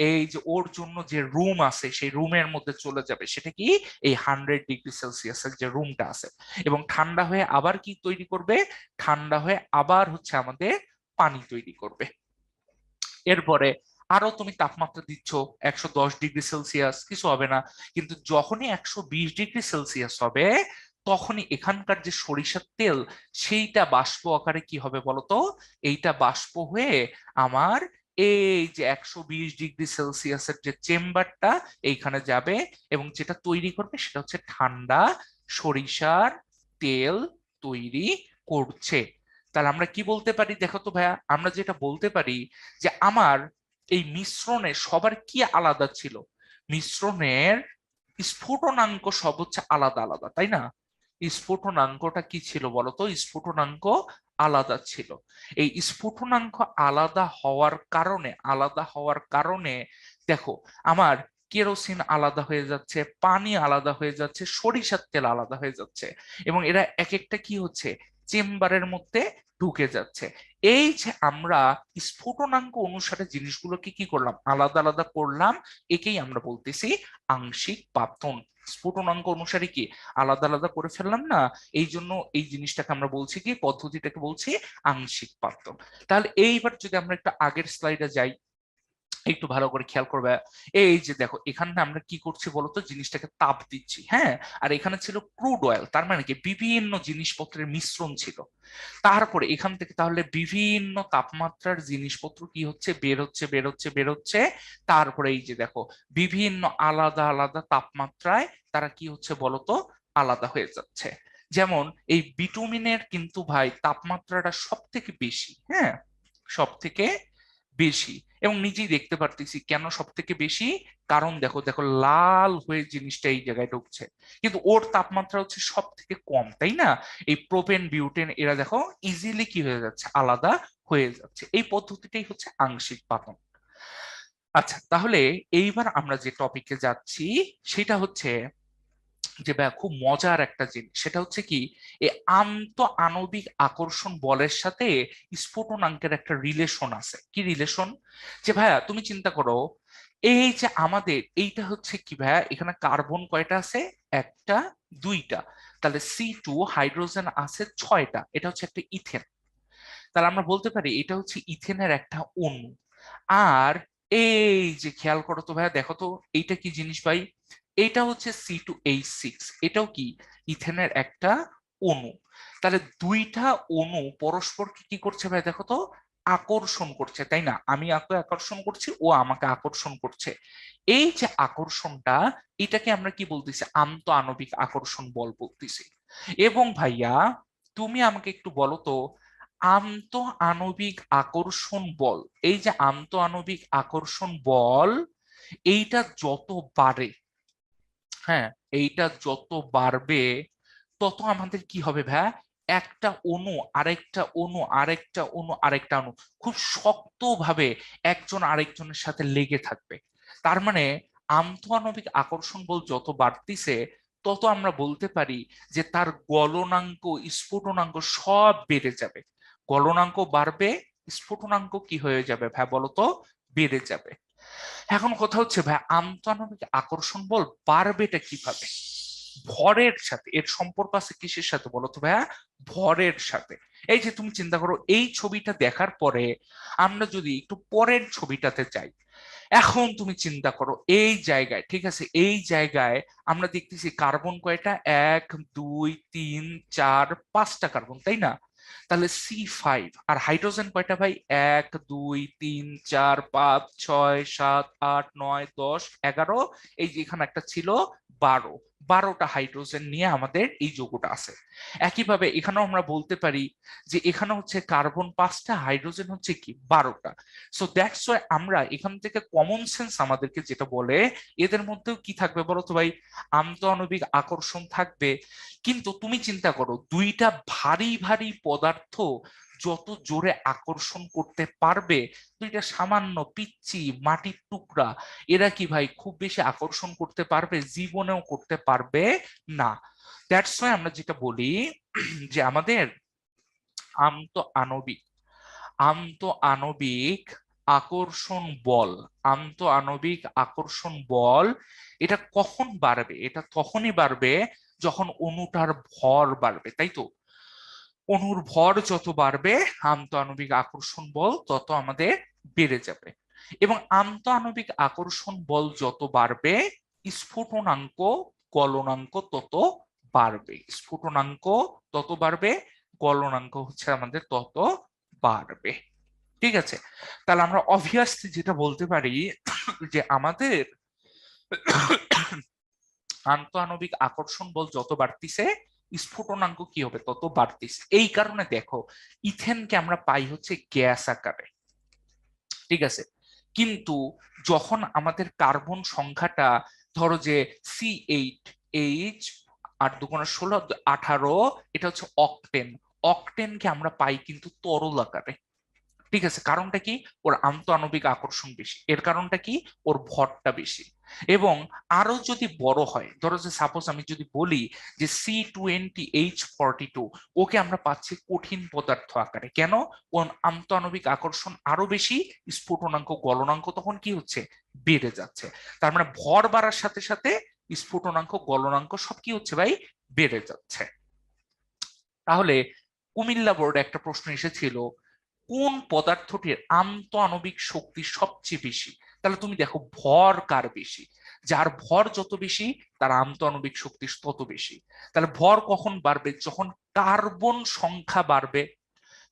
এই যে ওর জন্য যে রুম আছে সেই রুমের মধ্যে চলে যাবে, সেটা কি, এই 100 ডিগ্রি সেলসিয়াসের যে রুমটা আছে, এবং ঠান্ডা হয়ে আবার কি তৈরি করবে, ঠান্ডা হয়ে আবার হচ্ছে আমাদের পানি তৈরি করবে। এরপরে আরো তুমি তাপমাত্রা দিচ্ছ 110 ডিগ্রি সেলসিয়াস, কিছু হবে না, কিন্তু যখনই 120 ডিগ্রি সেলসিয়াস হবে, তখনই এখানকার যে সরিষার তেল সেইটা বাষ্প আকারে কি হবে বলতো, এইটা বাষ্প হয়ে আমার এই যে 120 ডিগ্রি সেলসিয়াসের যে চেম্বারটা এইখানে যাবে, এবং যেটা তৈরি করবে সেটা হচ্ছে ঠান্ডা সরিষার তেল তৈরি করছে। তাহলে আমরা কি বলতে পারি দেখো তো ভাইয়া, আমরা যেটা বলতে পারি যে আমার এই মিশ্রণে সবার কি আলাদা ছিল, মিশ্রণের স্ফুটনাঙ্ক সব হচ্ছে আলাদা আলাদা, তাই না? স্ফুটনাঙ্কটা কি ছিল বলতো, স্ফুটনাঙ্ক আলাদা ছিল। এই স্ফুটনাঙ্ক আলাদা হওয়ার কারণে দেখো আমার কেরোসিন আলাদা হয়ে যাচ্ছে, পানি আলাদা হয়ে যাচ্ছে, সরিষার তেল আলাদা হয়ে যাচ্ছে, এবং এরা এক একটা কি হচ্ছে, চেম্বারের মধ্যে ঢুকে যাচ্ছে। এই যে আমরা স্ফুটনাঙ্ক অনুসারে জিনিসগুলোকে কি করলাম, আলাদা আলাদা করলাম, একেই আমরা বলতেছি আংশিক পাতন। স্ফুটনাঙ্ক অনুসারে কি আলাদা আলাদা করে ফেললাম না, এই জন্য এই জিনিসটাকে আমরা বলছি কি, পদ্ধতিটাকে বলছি আংশিক পাতন। তাহলে এইবার যদি আমরা একটা আগের স্লাইডে যাই, একটু ভালো করে খেয়াল করবে, এই যে দেখো এখানে আমরা কি করছি বলতো, জিনিসটাকে তাপ দিচ্ছি, হ্যাঁ, আর এখানে ছিল ক্রুড অয়েল, তার মানে কি বিভিন্ন জিনিসপত্রের মিশ্রণ ছিল। তারপরে এখান থেকে তাহলে বিভিন্ন তাপমাত্রার জিনিসপত্র কি হচ্ছে, বের হচ্ছে। তারপরে এই যে দেখো বিভিন্ন আলাদা আলাদা তাপমাত্রায় তারা কি হচ্ছে বলতো, আলাদা হয়ে যাচ্ছে। যেমন এই বিটুমিনের কিন্তু ভাই তাপমাত্রাটা সব থেকে বেশি, হ্যাঁ, সব থেকে বেশি, এবং নিজেই দেখতে পারতেছি কেন সব থেকে বেশি, কারণ দেখো দেখো লাল হয়ে জিনিসটা এই জায়গায় ঢুকছে, কিন্তু ওর তাপমাত্রা হচ্ছে সব থেকে কম, তাই না? এই প্রোপেন বিউটেন এরা দেখো ইজিলি কি হয়ে যাচ্ছে, আলাদা হয়ে যাচ্ছে। এই পদ্ধতিটাই হচ্ছে আংশিক পাতন। আচ্ছা, তাহলে এইবার আমরা যে টপিকে যাচ্ছি সেটা হচ্ছে যে ভাই খুব মজার একটা জিনিস, সেটা হচ্ছে কি, এই আন্ত আণবিক আকর্ষণ বলের সাথে স্ফুটনাঙ্কের একটা রিলেশন আছে। কি রিলেশন? যে ভাইয়া তুমি চিন্তা করো, এই যে আমাদের এইটা হচ্ছে কি ভাইয়া, এখানে কার্বন কয়টা আছে, একটা, দুইটা, তাহলে C2 হাইড্রোজেন আছে 6টা, এটা হচ্ছে একটা ইথেন। তাহলে আমরা বলতে পারি এটা হচ্ছে ইথেনের একটা অণু। আর এই যে খেয়াল করো তো ভাইয়া, দেখো তো এইটা কি জিনিস ভাই, এটা হচ্ছে C2H6, এটাও কি ইথেনের একটা অণু। তাহলে দুইটা অণু পরস্পরকে কি করছে ভাই, দেখো তো আকর্ষণ করছে, তাই না? আমি ওকে আকর্ষণ করছি, ও আমাকে আকর্ষণ করছে। এই যে আকর্ষণটা, এটাকে আমরা কি বলতেছি, আন্ত আণবিক আকর্ষণ বল বলতেছি। এবং ভাইয়া তুমি আমাকে একটু বলো তো, আন্ত আণবিক আকর্ষণ বল, এই যে আন্ত আণবিক আকর্ষণ বল, এইটা যত বাড়ে, হ্যাঁ, এইটা যত বাড়বে তত আমাদের কি হবে ভাইয়া, একটা অণু আরেকটা অণু আরেকটা অণু আরেকটা অণু খুব শক্তভাবে একজন আরেকজনের সাথে লেগে থাকবে। তার মানে আন্তঃআণবিক আকর্ষণ বল যত বাড়তিছে, তত আমরা বলতে পারি যে তার গলনাঙ্ক, স্ফুটনাঙ্ক সব বেড়ে যাবে। গলনাঙ্ক বাড়বে, স্ফুটনাঙ্ক কি হয়ে যাবে ভাই বলতো, বেড়ে যাবে। এখন কথা হচ্ছে ভাই, আন্তঃআণবিক আকর্ষণ বল বাড়বেটা কিভাবে? ভরের সাথে। এর সম্পর্ক আছে কিসের সাথে বলো তো ভাইয়া, ভরের সাথে। এই যে তুমি চিন্তা করো, এই ছবিটা দেখার পরে আমরা যদি একটু পরের ছবিটাতে যাই, এখন তুমি চিন্তা করো এই জায়গায়, ঠিক আছে, এই জায়গায় আমরা দেখতেছি কার্বন কয়টা, 1 2 3 4 5টা কার্বন, তাই না? তাহলে C5, আর হাইড্রোজেন কয়টা ভাই, 1 2 3 4 5 6 7 8 9 10 11, এই যে এখানে একটা ছিল 12। 12টা হাইড্রোজেন নিয়ে আমাদের এই যৌগটা আছে। একইভাবে এখানেও আমরা বলতে পারি যে এখানে হচ্ছে কার্বন 5টা, হাইড্রোজেন হচ্ছে কি 12টা। সো দ্যাটস ওয়াই আমরা এখান থেকে কমন সেন্স আমাদেরকে যেটা বলে এদের মধ্যেও কি থাকবে বলো তো ভাই, আন্তঃআণবিক আকর্ষণ থাকবে। কিন্তু তুমি চিন্তা করো, দুইটা ভারী ভারী পদার্থ যত জোরে আকর্ষণ করতে পারবে, দুইটা সামান্য পিচ্চি মাটির টুকরা, এরা কি ভাই খুব বেশি আকর্ষণ করতে পারবে? জীবনেও করতে পারবে না। দ্যাটস ওয়াই আমরা যেটা বলি যে আমাদের আন্তঃআণবিক আন্তঃআণবিক আকর্ষণ বল, আন্তঃআণবিক আকর্ষণ বল, এটা কখন বাড়বে? এটা তখনই বাড়বে যখন অণুটার ভর বাড়বে, তাই তো? অণুর ভর যত বাড়বে আন্তঃআণবিক আকর্ষণ বল তত আমাদের বেড়ে যাবে। এবং আন্তঃআণবিক আকর্ষণ বল যত বাড়বে স্ফুটনাঙ্ক গলনাঙ্ক তত বাড়বে। স্ফুটনাঙ্ক তত বাড়বে, গলনাঙ্ক হচ্ছে আমাদের তত বাড়বে। ঠিক আছে, তাহলে আমরা অবভিয়াসলি যেটা বলতে পারি যে আমাদের আন্তঃআণবিক আকর্ষণ বল যত বাড়তিছে স্ফুটনাঙ্ক কি হবে? তত বাড়তিছে। এই কারণে দেখো ইথেনকে আমরা পাই হচ্ছে গ্যাস আকারে, ঠিক আছে। কিন্তু যখন আমাদের কার্বন সংখ্যাটা ধরো যে C8H, 8 × 2 = 16, 18, এটা হচ্ছে অকটেন। অকটেনকে আমরা পাই কিন্তু তরল আকারে, ঠিক আছে। কারণটা কি? ওর আন্তঃআণবিক আকর্ষণ বেশি। এর কারণটা কি? ওর ভরটা বেশি। এবং আরো যদি বড় হয়, ধরো যে সাপোজ আমি যদি বলি যে C20H42, ওকে আমরা পাচ্ছি কঠিন পদার্থ আকারে। কেন? ওর আন্তঃআণবিক আকর্ষণ আরো বেশি, স্ফুটনাঙ্ক গলনাঙ্ক তখন কি হচ্ছে? বেড়ে যাচ্ছে। তার মানে ভর বাড়ার সাথে সাথে স্ফুটনাঙ্ক গলনাঙ্ক সব কি হচ্ছে ভাই? বেড়ে যাচ্ছে। তাহলে কুমিল্লা বোর্ডে একটা প্রশ্ন এসেছিল, কোন পদার্থটির আন্তঃআণবিক শক্তি সবচেয়ে বেশি? তাহলে তুমি দেখো ভর কার বেশি? যার ভর যত বেশি তার আন্তঃআণবিক শক্তি তত বেশি। তাহলে ভর কখন বাড়বে? যখন কার্বন সংখ্যা বাড়বে।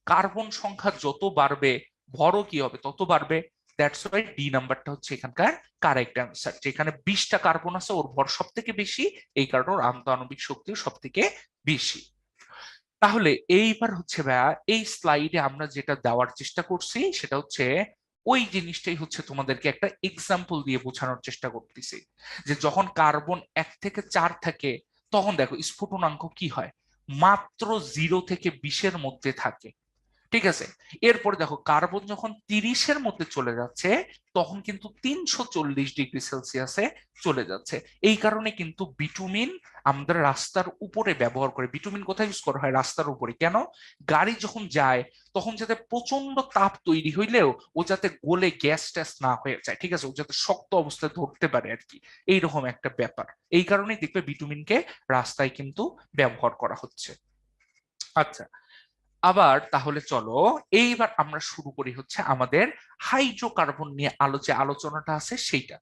কার্বন সংখ্যা যত বাড়বে ভরও কি হবে? তত বাড়বে। দ্যাটস ওয়াই ডি নাম্বারটা হচ্ছে এখানকার কারেক্ট অ্যান্সার। যেখানে 20টা কার্বন আছে, ওর ভর সব থেকে বেশি, এই কারণে ওর আন্তঃআণবিক শক্তিও সব থেকে বেশি। তাহলে এইবার হচ্ছে ভাইয়া এই স্লাইডে আমরা যেটা দেওয়ার চেষ্টা করছি সেটা হচ্ছে ওই জিনিসটাই হচ্ছে তোমাদেরকে একটা এক্সাম্পল দিয়ে বোঝানোর চেষ্টা করতেছি, যে যখন কার্বন 1 থেকে 4 থাকে তখন দেখো স্ফুটনাঙ্ক কি হয়? মাত্র 0 থেকে 20-এর মধ্যে থাকে, ঠিক আছে। এরপরে দেখো কার্বন যখন 30-এর মধ্যে চলে যাচ্ছে তখন কিন্তু 340°C চলে যাচ্ছে। এই কারণে কিন্তু বিটুমিন আমরা রাস্তার উপরে ব্যবহার করে। বিটুমিন কোথায় ইউজ করা হয়? রাস্তার উপরে। কেন? গাড়ি যখন যায় তখন যাতে প্রচন্ড তাপ তৈরি হইলেও ও যাতে গলে গ্যাস ট্যাস না হয়ে যায়, ঠিক আছে, ও যাতে শক্ত অবস্থায় ধরতে পারে আর কি, এইরকম একটা ব্যাপার। এই কারণেই দেখবে বিটুমিনকে রাস্তায় কিন্তু ব্যবহার করা হচ্ছে। আচ্ছা, আবার তাহলে চলো এইবার আমরা শুরু করি হচ্ছে আমাদের হাইড্রোকার্বন নিয়ে আলোচনাটা আছে সেইটা।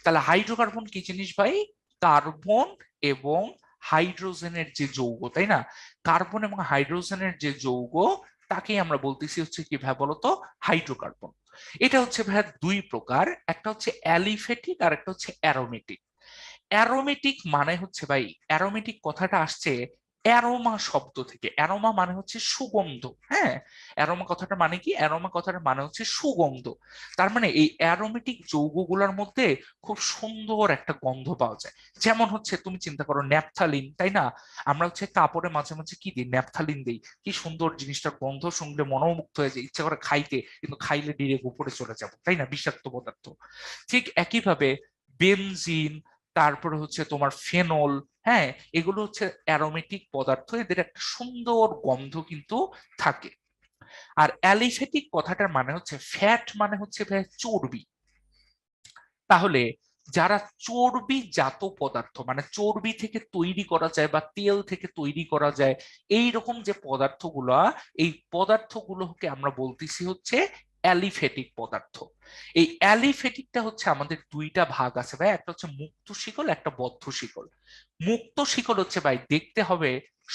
তাহলে হাইড্রোকার্বন কি জিনিস ভাই? কার্বন এবং হাইড্রোজেনের যে যৌগ, তাই না? কার্বন এবং হাইড্রোজেনের যে যৌগ তাকেই আমরা বলতেছি হচ্ছে কি ভাই বলতো? হাইড্রোকার্বন। এটা হচ্ছে ভাই দুই প্রকার, একটা হচ্ছে অ্যালিফেটিক আর একটা হচ্ছে অ্যারোমেটিক। অ্যারোমেটিক মানে হচ্ছে ভাই, অ্যারোমেটিক কথাটা আসছে অ্যারোমা শব্দ থেকে। অ্যারোমা মানে হচ্ছে সুগন্ধ। হ্যাঁ, অ্যারোমা কথাটা মানে কি? অ্যারোমা কথাটা মানে হচ্ছে সুগন্ধ। তার মানে এই অ্যারোমেটিক যৌগগুলোর মধ্যে খুব সুন্দর একটা গন্ধ পাওয়া যায়। যেমন হচ্ছে তুমি চিন্তা করো ন্যাপথালিন, তাই না? আমরা হচ্ছে কাপড়ে মাঝে মাঝে কি দিই? ন্যাপথালিন দিই। কি সুন্দর জিনিসটার গন্ধ শুনলে মনোমুগ্ধ হয়ে যায়, ইচ্ছা করে খাইতে, কিন্তু খাইলে ডিরেক্ট উপরে চলে যাবো, তাই না? বিষাক্ত পদার্থ। ঠিক একইভাবে বেনজিন, তারপরে হচ্ছে তোমার ফেনল, হ্যাঁ, এগুলো হচ্ছে অ্যারোমেটিক পদার্থ, এদের একটা সুন্দর গন্ধ কিন্তু থাকে। আর অ্যালিফেটিক কথাটার মানে হচ্ছে ফ্যাট, মানে হচ্ছে ভাই চর্বি। তাহলে যারা চর্বি জাত পদার্থ, মানে চর্বি থেকে তৈরি করা যায় বা তেল থেকে তৈরি করা যায়, এই রকম যে পদার্থগুলো, এই পদার্থগুলোকে আমরা বলতেছি হচ্ছে অ্যালিফেটিক পদার্থ। এই অ্যালিফেটিকটা হচ্ছে আমাদের দুইটা ভাগ আছে ভাই, একটা হচ্ছে মুক্ত শিকল, একটা বদ্ধ শিকল। মুক্ত শিকল হচ্ছে ভাই দেখতে হবে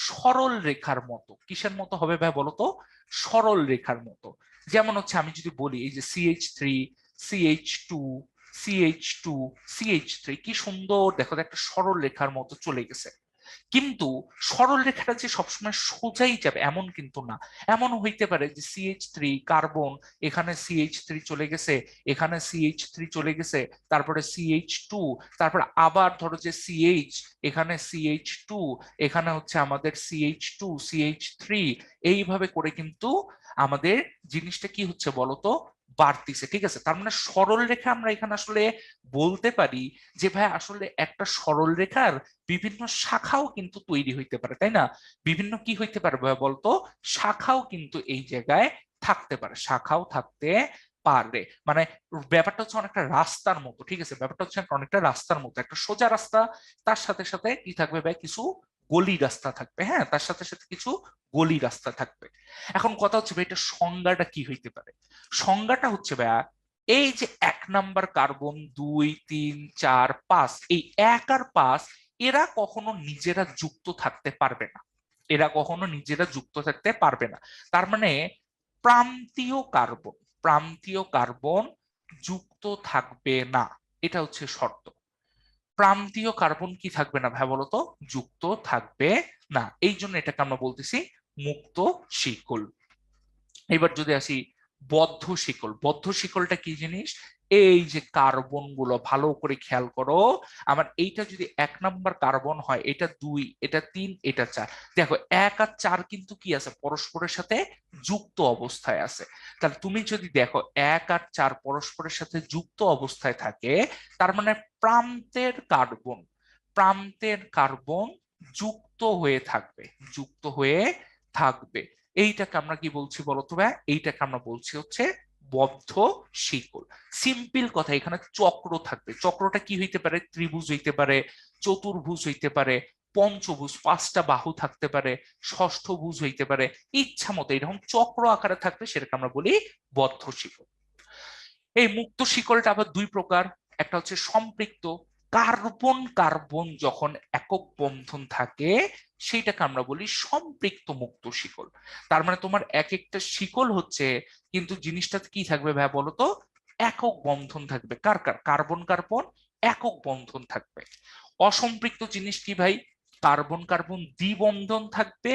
সরল রেখার মতো। কিসের মতো হবে ভাই বলতো? সরল রেখার মতো। যেমন হচ্ছে আমি যদি বলি এই যে CH3, CH2, CH2 CH3, কি সুন্দর দেখো, একটা সরল রেখার মতো চলে গেছে। কিন্তু সরল রেখাটা যে সবসময় সোজাই যাবে এমন কিন্তু না। এমন হইতে পারে যে CH3 কার্বন, এখানে CH3 চলে গেছে, এখানে CH3 চলে গেছে, তারপরে CH2, তারপর আবার ধরো যে CH, এখানে CH2, এখানে হচ্ছে আমাদের CH2 CH3, এইভাবে করে কিন্তু আমাদের জিনিসটা কি হচ্ছে বলতো, বাড়তিছে। ঠিক আছে, তার মানে সরল রেখা আমরা এখানে আসলে বলতে পারি যে ভাই আসলে একটা সরল রেখার বিভিন্ন শাখাও কিন্তু তৈরি হইতে পারে, তাই না? বিভিন্ন কি হইতে পারে বলতো, শাখাও কিন্তু এই জায়গায় থাকতে পারে, শাখাও থাকতে পারে। মানে ব্যাপারটা হচ্ছে অনেকটা রাস্তার মতো। ঠিক আছে, ব্যাপারটা হচ্ছে অনেকটা রাস্তার মতো, একটা সোজা রাস্তা, তার সাথে সাথে কি থাকবে ভাই, কিছু গলি রাস্তা থাকবে। হ্যাঁ, তার সাথে সাথে কিছু গলি রাস্তা থাকবে। এখন কথা হচ্ছে ভাই, এটা সংজ্ঞাটা কি হইতে পারে? সংজ্ঞাটা হচ্ছে ভাইয়া, এই যে 1 নাম্বার কার্বন, 2, 3, 4, 5, এই 1 আর 5 এরা কখনো নিজেরা যুক্ত থাকতে পারবে না। এরা কখনো নিজেরা যুক্ত থাকতে পারবে না। তার মানে প্রান্তীয় কার্বন, প্রান্তীয় কার্বন যুক্ত থাকবে না, এটা হচ্ছে শর্ত। প্রান্তীয় কার্বন কি থাকবে না ভাই বলতো, যুক্ত থাকবে না। এই জন্য এটাকে আমরা বলতেছি মুক্ত শিকল। এবার যদি আসি বদ্ধ শিকল, বদ্ধ শিকলটা কি জিনিস? এই যে কার্বন গুলো ভালো করে খেয়াল করো, আমার এইটা যদি 1 নাম্বার কার্বন হয়, এটা 2, এটা 3, এটা 4, দেখো 1 আর 4 কিন্তু কি আছে, পরস্পরের সাথে যুক্ত অবস্থায় আছে। তাহলে তুমি যদি দেখো 1 আর 4 পরস্পরের সাথে যুক্ত অবস্থায় থাকে, তার মানে প্রান্তের কার্বন, প্রান্তের কার্বন যুক্ত হয়ে থাকবে, যুক্ত হয়ে থাকবে। এইটাকে আমরা কি বলছি বলতো ভাই, এইটাকে আমরা বলছি হচ্ছে বদ্ধ শিকল। সিম্পল কথা, এখানে চক্র থাকবে। চক্রটা কি হইতে পারে, ত্রিভুজ হইতে পারে, চতুর্ভুজ হইতে পারে, পঞ্চভুজ, 5টা বাহু থাকতে পারে, ষষ্ঠভুজ হইতে পারে, ইচ্ছা মতো এরকম চক্র আকারে থাকবে, সেটাকে আমরা বলি বদ্ধ শিকল। এই মুক্ত শিকলটা আবার 2 প্রকার। একটা হচ্ছে সম্পৃক্ত, কার্বন কার্বন যখন একক বন্ধন থাকে সেইটাকে আমরা বলি সম্পৃক্ত মুক্ত শিকল। তার মানে তোমার এক একটা শিকল হচ্ছে, কিন্তু জিনিসটা কি থাকবে ভাই বলতো, একক বন্ধন থাকবে। কার কার, কার্বন কার্বন একক বন্ধন থাকবে। অসম্পৃক্ত জিনিস কি ভাই, কার্বন কার্বন দ্বিবন্ধন থাকবে,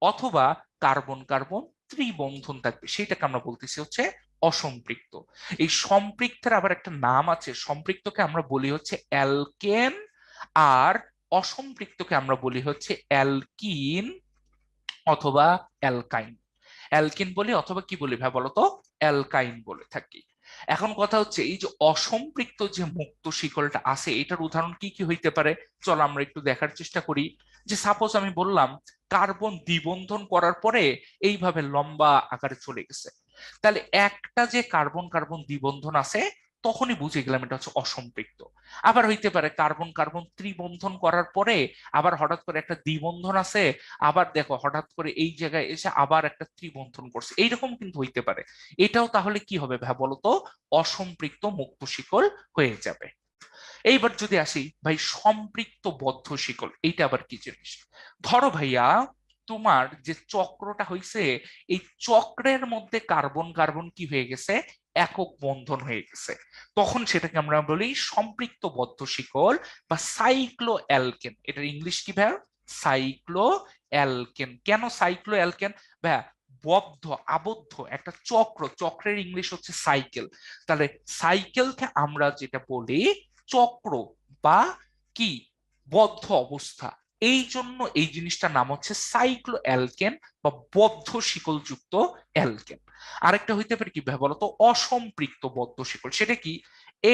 অথবা কার্বন কার্বন ত্রিবন্ধন থাকবে, সেটাকে আমরা বলতেছি হচ্ছে অসম্পৃক্ত। এই সম্পৃক্তের আবার একটা নাম আছে, সম্পৃক্তকে আমরা বলি হচ্ছে অ্যালকেন, আর অসম্পৃক্তকে আমরা বলি হচ্ছে অ্যালকিন অথবা অ্যালকাইন। অ্যালকিন বলি অথবা কি বলি ভাই বলতো, অ্যালকাইন বলে থাকি। এখন কথা হচ্ছে এই যে অসম্পৃক্ত যে মুক্ত শিকলটা আছে, এটার উদাহরণ কি কি হইতে পারে, চলো আমরা একটু দেখার চেষ্টা করি। যে সাপোজ আমি বললাম কার্বন দ্বিবন্ধন করার পরে এইভাবে লম্বা আকারে চলে গেছে, তাহলে একটা যে কার্বন কার্বন দ্বিবন্ধন আছে, তখনই বুঝে গেলাম এটা হচ্ছে অসম্পৃক্ত। আবার হইতে পারে কার্বন কার্বন ত্রিবন্ধন করার পরে আবার হঠাৎ করে একটা দ্বিবন্ধন আছে, আবার দেখো হঠাৎ করে এই জায়গায় এসে আবার একটা ত্রিবন্ধন করছে, এইরকম কিন্তু হইতে পারে। এটাও তাহলে কি হবে ভাই বলতো, অসম্পৃক্ত মুক্ত শিকল হয়ে যাবে। এইবার যদি আসি ভাই সম্পৃক্ত বদ্ধ শিকল, এইটা আবার কি জিনিস? ধরো ভাইয়া তোমার যে চক্রটা হইছে, এই চক্রের মধ্যে কার্বন কার্বন কি হয়ে গেছে, একক বন্ধন হয়ে গেছে, তখন সেটাকে আমরা বলি সম্পৃক্ত বদ্ধ শিকল বা সাইক্লো অ্যালকেন। এটার ইংলিশ কি ভাইয়া, সাইক্লো অ্যালকেন। কেন সাইক্লো অ্যালকেন ভাইয়া, বদ্ধ আবদ্ধ একটা চক্র, চক্রের ইংলিশ হচ্ছে সাইকেল। তাহলে সাইকেলকে আমরা যেটা বলি চক্র বা কি, বদ্ধ অবস্থা, এই জন্য এই জিনিসটার নাম হচ্ছে সাইক্লো অ্যালকেন বা বদ্ধ শিকল যুক্ত অ্যালকেন। আরেকটা হইতে পারে কি ভাই বলতো, অসম্পৃক্ত বদ্ধ শিকল। সেটা কি,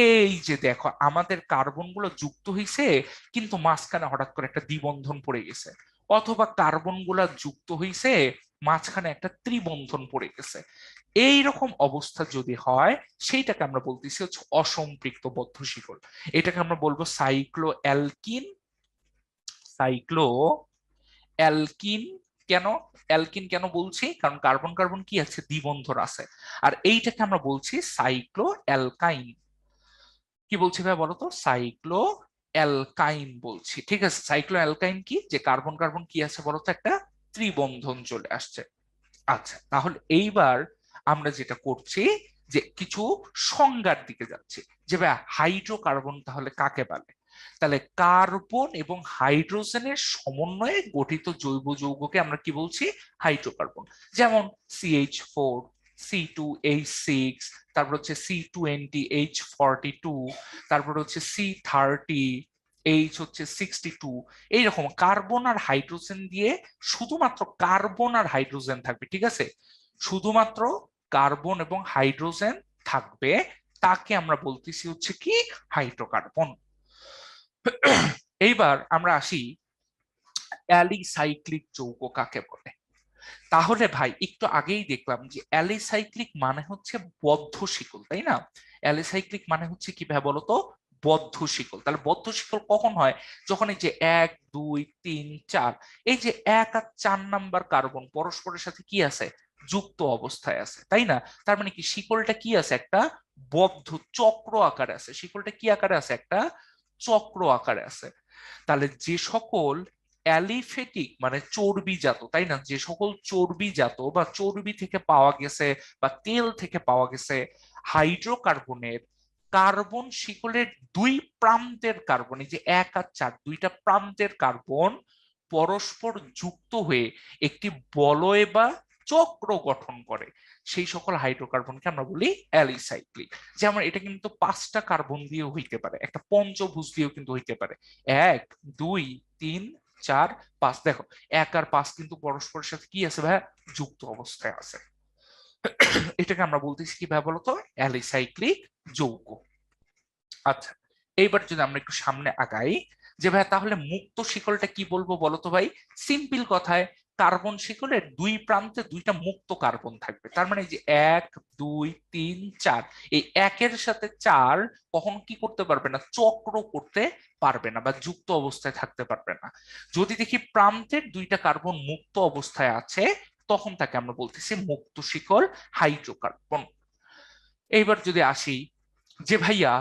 এই যে দেখো আমাদের কার্বন গুলো যুক্ত হইছে, কিন্তু মাঝখানে হঠাৎ করে একটা দ্বিবন্ধন পড়ে গেছে, অথবা কার্বন গুলা যুক্ত হইছে, মাঝখানে একটা ত্রিবন্ধন পড়ে গেছে। এই রকম অবস্থা যদি হয়, সেইটাকে আমরা বলতেছি হচ্ছে অসম্পৃক্ত বদ্ধ শিকল। এটাকে আমরা বলবো সাইক্লো অ্যালকিন, সাইক্লো অ্যালকিন। কেন অ্যালকিন কেন বলছি, কারণ কার্বন কার্বন কি আছে, দ্বিবন্ধন আছে। আর এইটাকে আমরা বলছি সাইক্লো অ্যালকাইন। কি বলছি ভাই বলতো, সাইক্লো অ্যালকাইন বলছি। ঠিক আছে, সাইক্লো অ্যালকাইন কি, যে কার্বন কার্বন কি আছে বলতো, একটা ত্রিবন্ধন চলে আসছে। আচ্ছা, তাহলে এইবার আমরা যেটা করছি, যে কিছু সংজ্ঞার দিকে যাচ্ছি, যে ভাই হাইড্রোকার্বন তাহলে কাকে বলে। তাহলে কার্বন এবং হাইড্রোজেনের সমন্বয়ে গঠিত জৈব যৌগকে আমরা কি বলছি, হাইড্রোকার্বন। যেমন CH4, C2H6, তারপর হচ্ছে C20H42, তারপর হচ্ছে C30, হচ্ছে 62। এইরকম কার্বন আর হাইড্রোজেন দিয়ে শুধুমাত্র কার্বন আর হাইড্রোজেন থাকবে, ঠিক আছে, শুধুমাত্র কার্বন এবং হাইড্রোজেন থাকবে, তাকে আমরা বলতেছি হচ্ছে কি, হাইড্রোকার্বন। এইবার আমরা আসি অ্যালিসাইক্লিক যৌগ কাকে বলে। তাহলে ভাই একটু আগেই দেখলাম যে অ্যালিসাইক্লিক মানে হচ্ছে বদ্ধ শিকল, তাই না? অ্যালিসাইক্লিক মানে হচ্ছে কি ভাই বলতো, বদ্ধ শিকল। তাহলে বদ্ধ শিকল কখন হয়, যখন এই যে 1 2 3 4, এই যে 1 আর 4 নাম্বার কার্বন পরস্পরের সাথে কি আছে, যুক্ত অবস্থায় আছে, তাই না? তার মানে কি শিকলটা কি আছে, একটা বদ্ধ চক্র আকারে আছে। শিকলটা কি আকারে আছে, একটা চক্র আকারে আছে। তাহলে যে সকল অ্যালিফেটিক মানে চর্বিজাত, তাই না, যে সকল চর্বিজাত বা চর্বি থেকে পাওয়া গেছে বা তেল থেকে পাওয়া গেছে হাইড্রোকার্বনের কার্বন শিকলের দুই প্রান্তের কার্বন, এই যে 1 আর 4 দুইটা প্রান্তের কার্বন পরস্পর যুক্ত হয়ে একটি বলয় বা চক্র গঠন করে, সেই সকল হাইড্রোকার্বনকে আমরা বলি অ্যালিসাইক্লিক। যেমন এটা কিন্তু 5টা কার্বন দিয়েও হইতে পারে, একটা পঞ্চভুজ দিয়েও কিন্তু হইতে পারে। 1 2 3 4 5, দেখো 1 আর 5 কিন্তু পরস্পরের সাথে কি আছে ভাইয়া, যুক্ত অবস্থায় আছে। এটাকে আমরা বলতেছি কি ভাই বলতো, অ্যালিসাইক্লিক যৌগ। আচ্ছা, এইবার যদি আমরা একটু সামনে আগাই, যে ভাই তাহলে মুক্ত শিকলটা কি বলবো বলতো ভাই, সিম্পল কথায় কার্বন শিকলের দুই প্রান্তে দুইটা মুক্ত কার্বন থাকবে। তার মানে এই যে 1 2 3 4, এই 1 এর সাথে 4 কখন কি করতে পারবে না, চক্র করতে পারবে না বা যুক্ত অবস্থায় থাকতে পারবে না। যদি দেখি প্রান্তের দুইটা কার্বন মুক্ত অবস্থায় আছে, তখন তাকে আমরা বলতেছি মুক্ত শিকল, হাইড্রোকার্বন। এইবার যদি আসি, যে ভাইয়া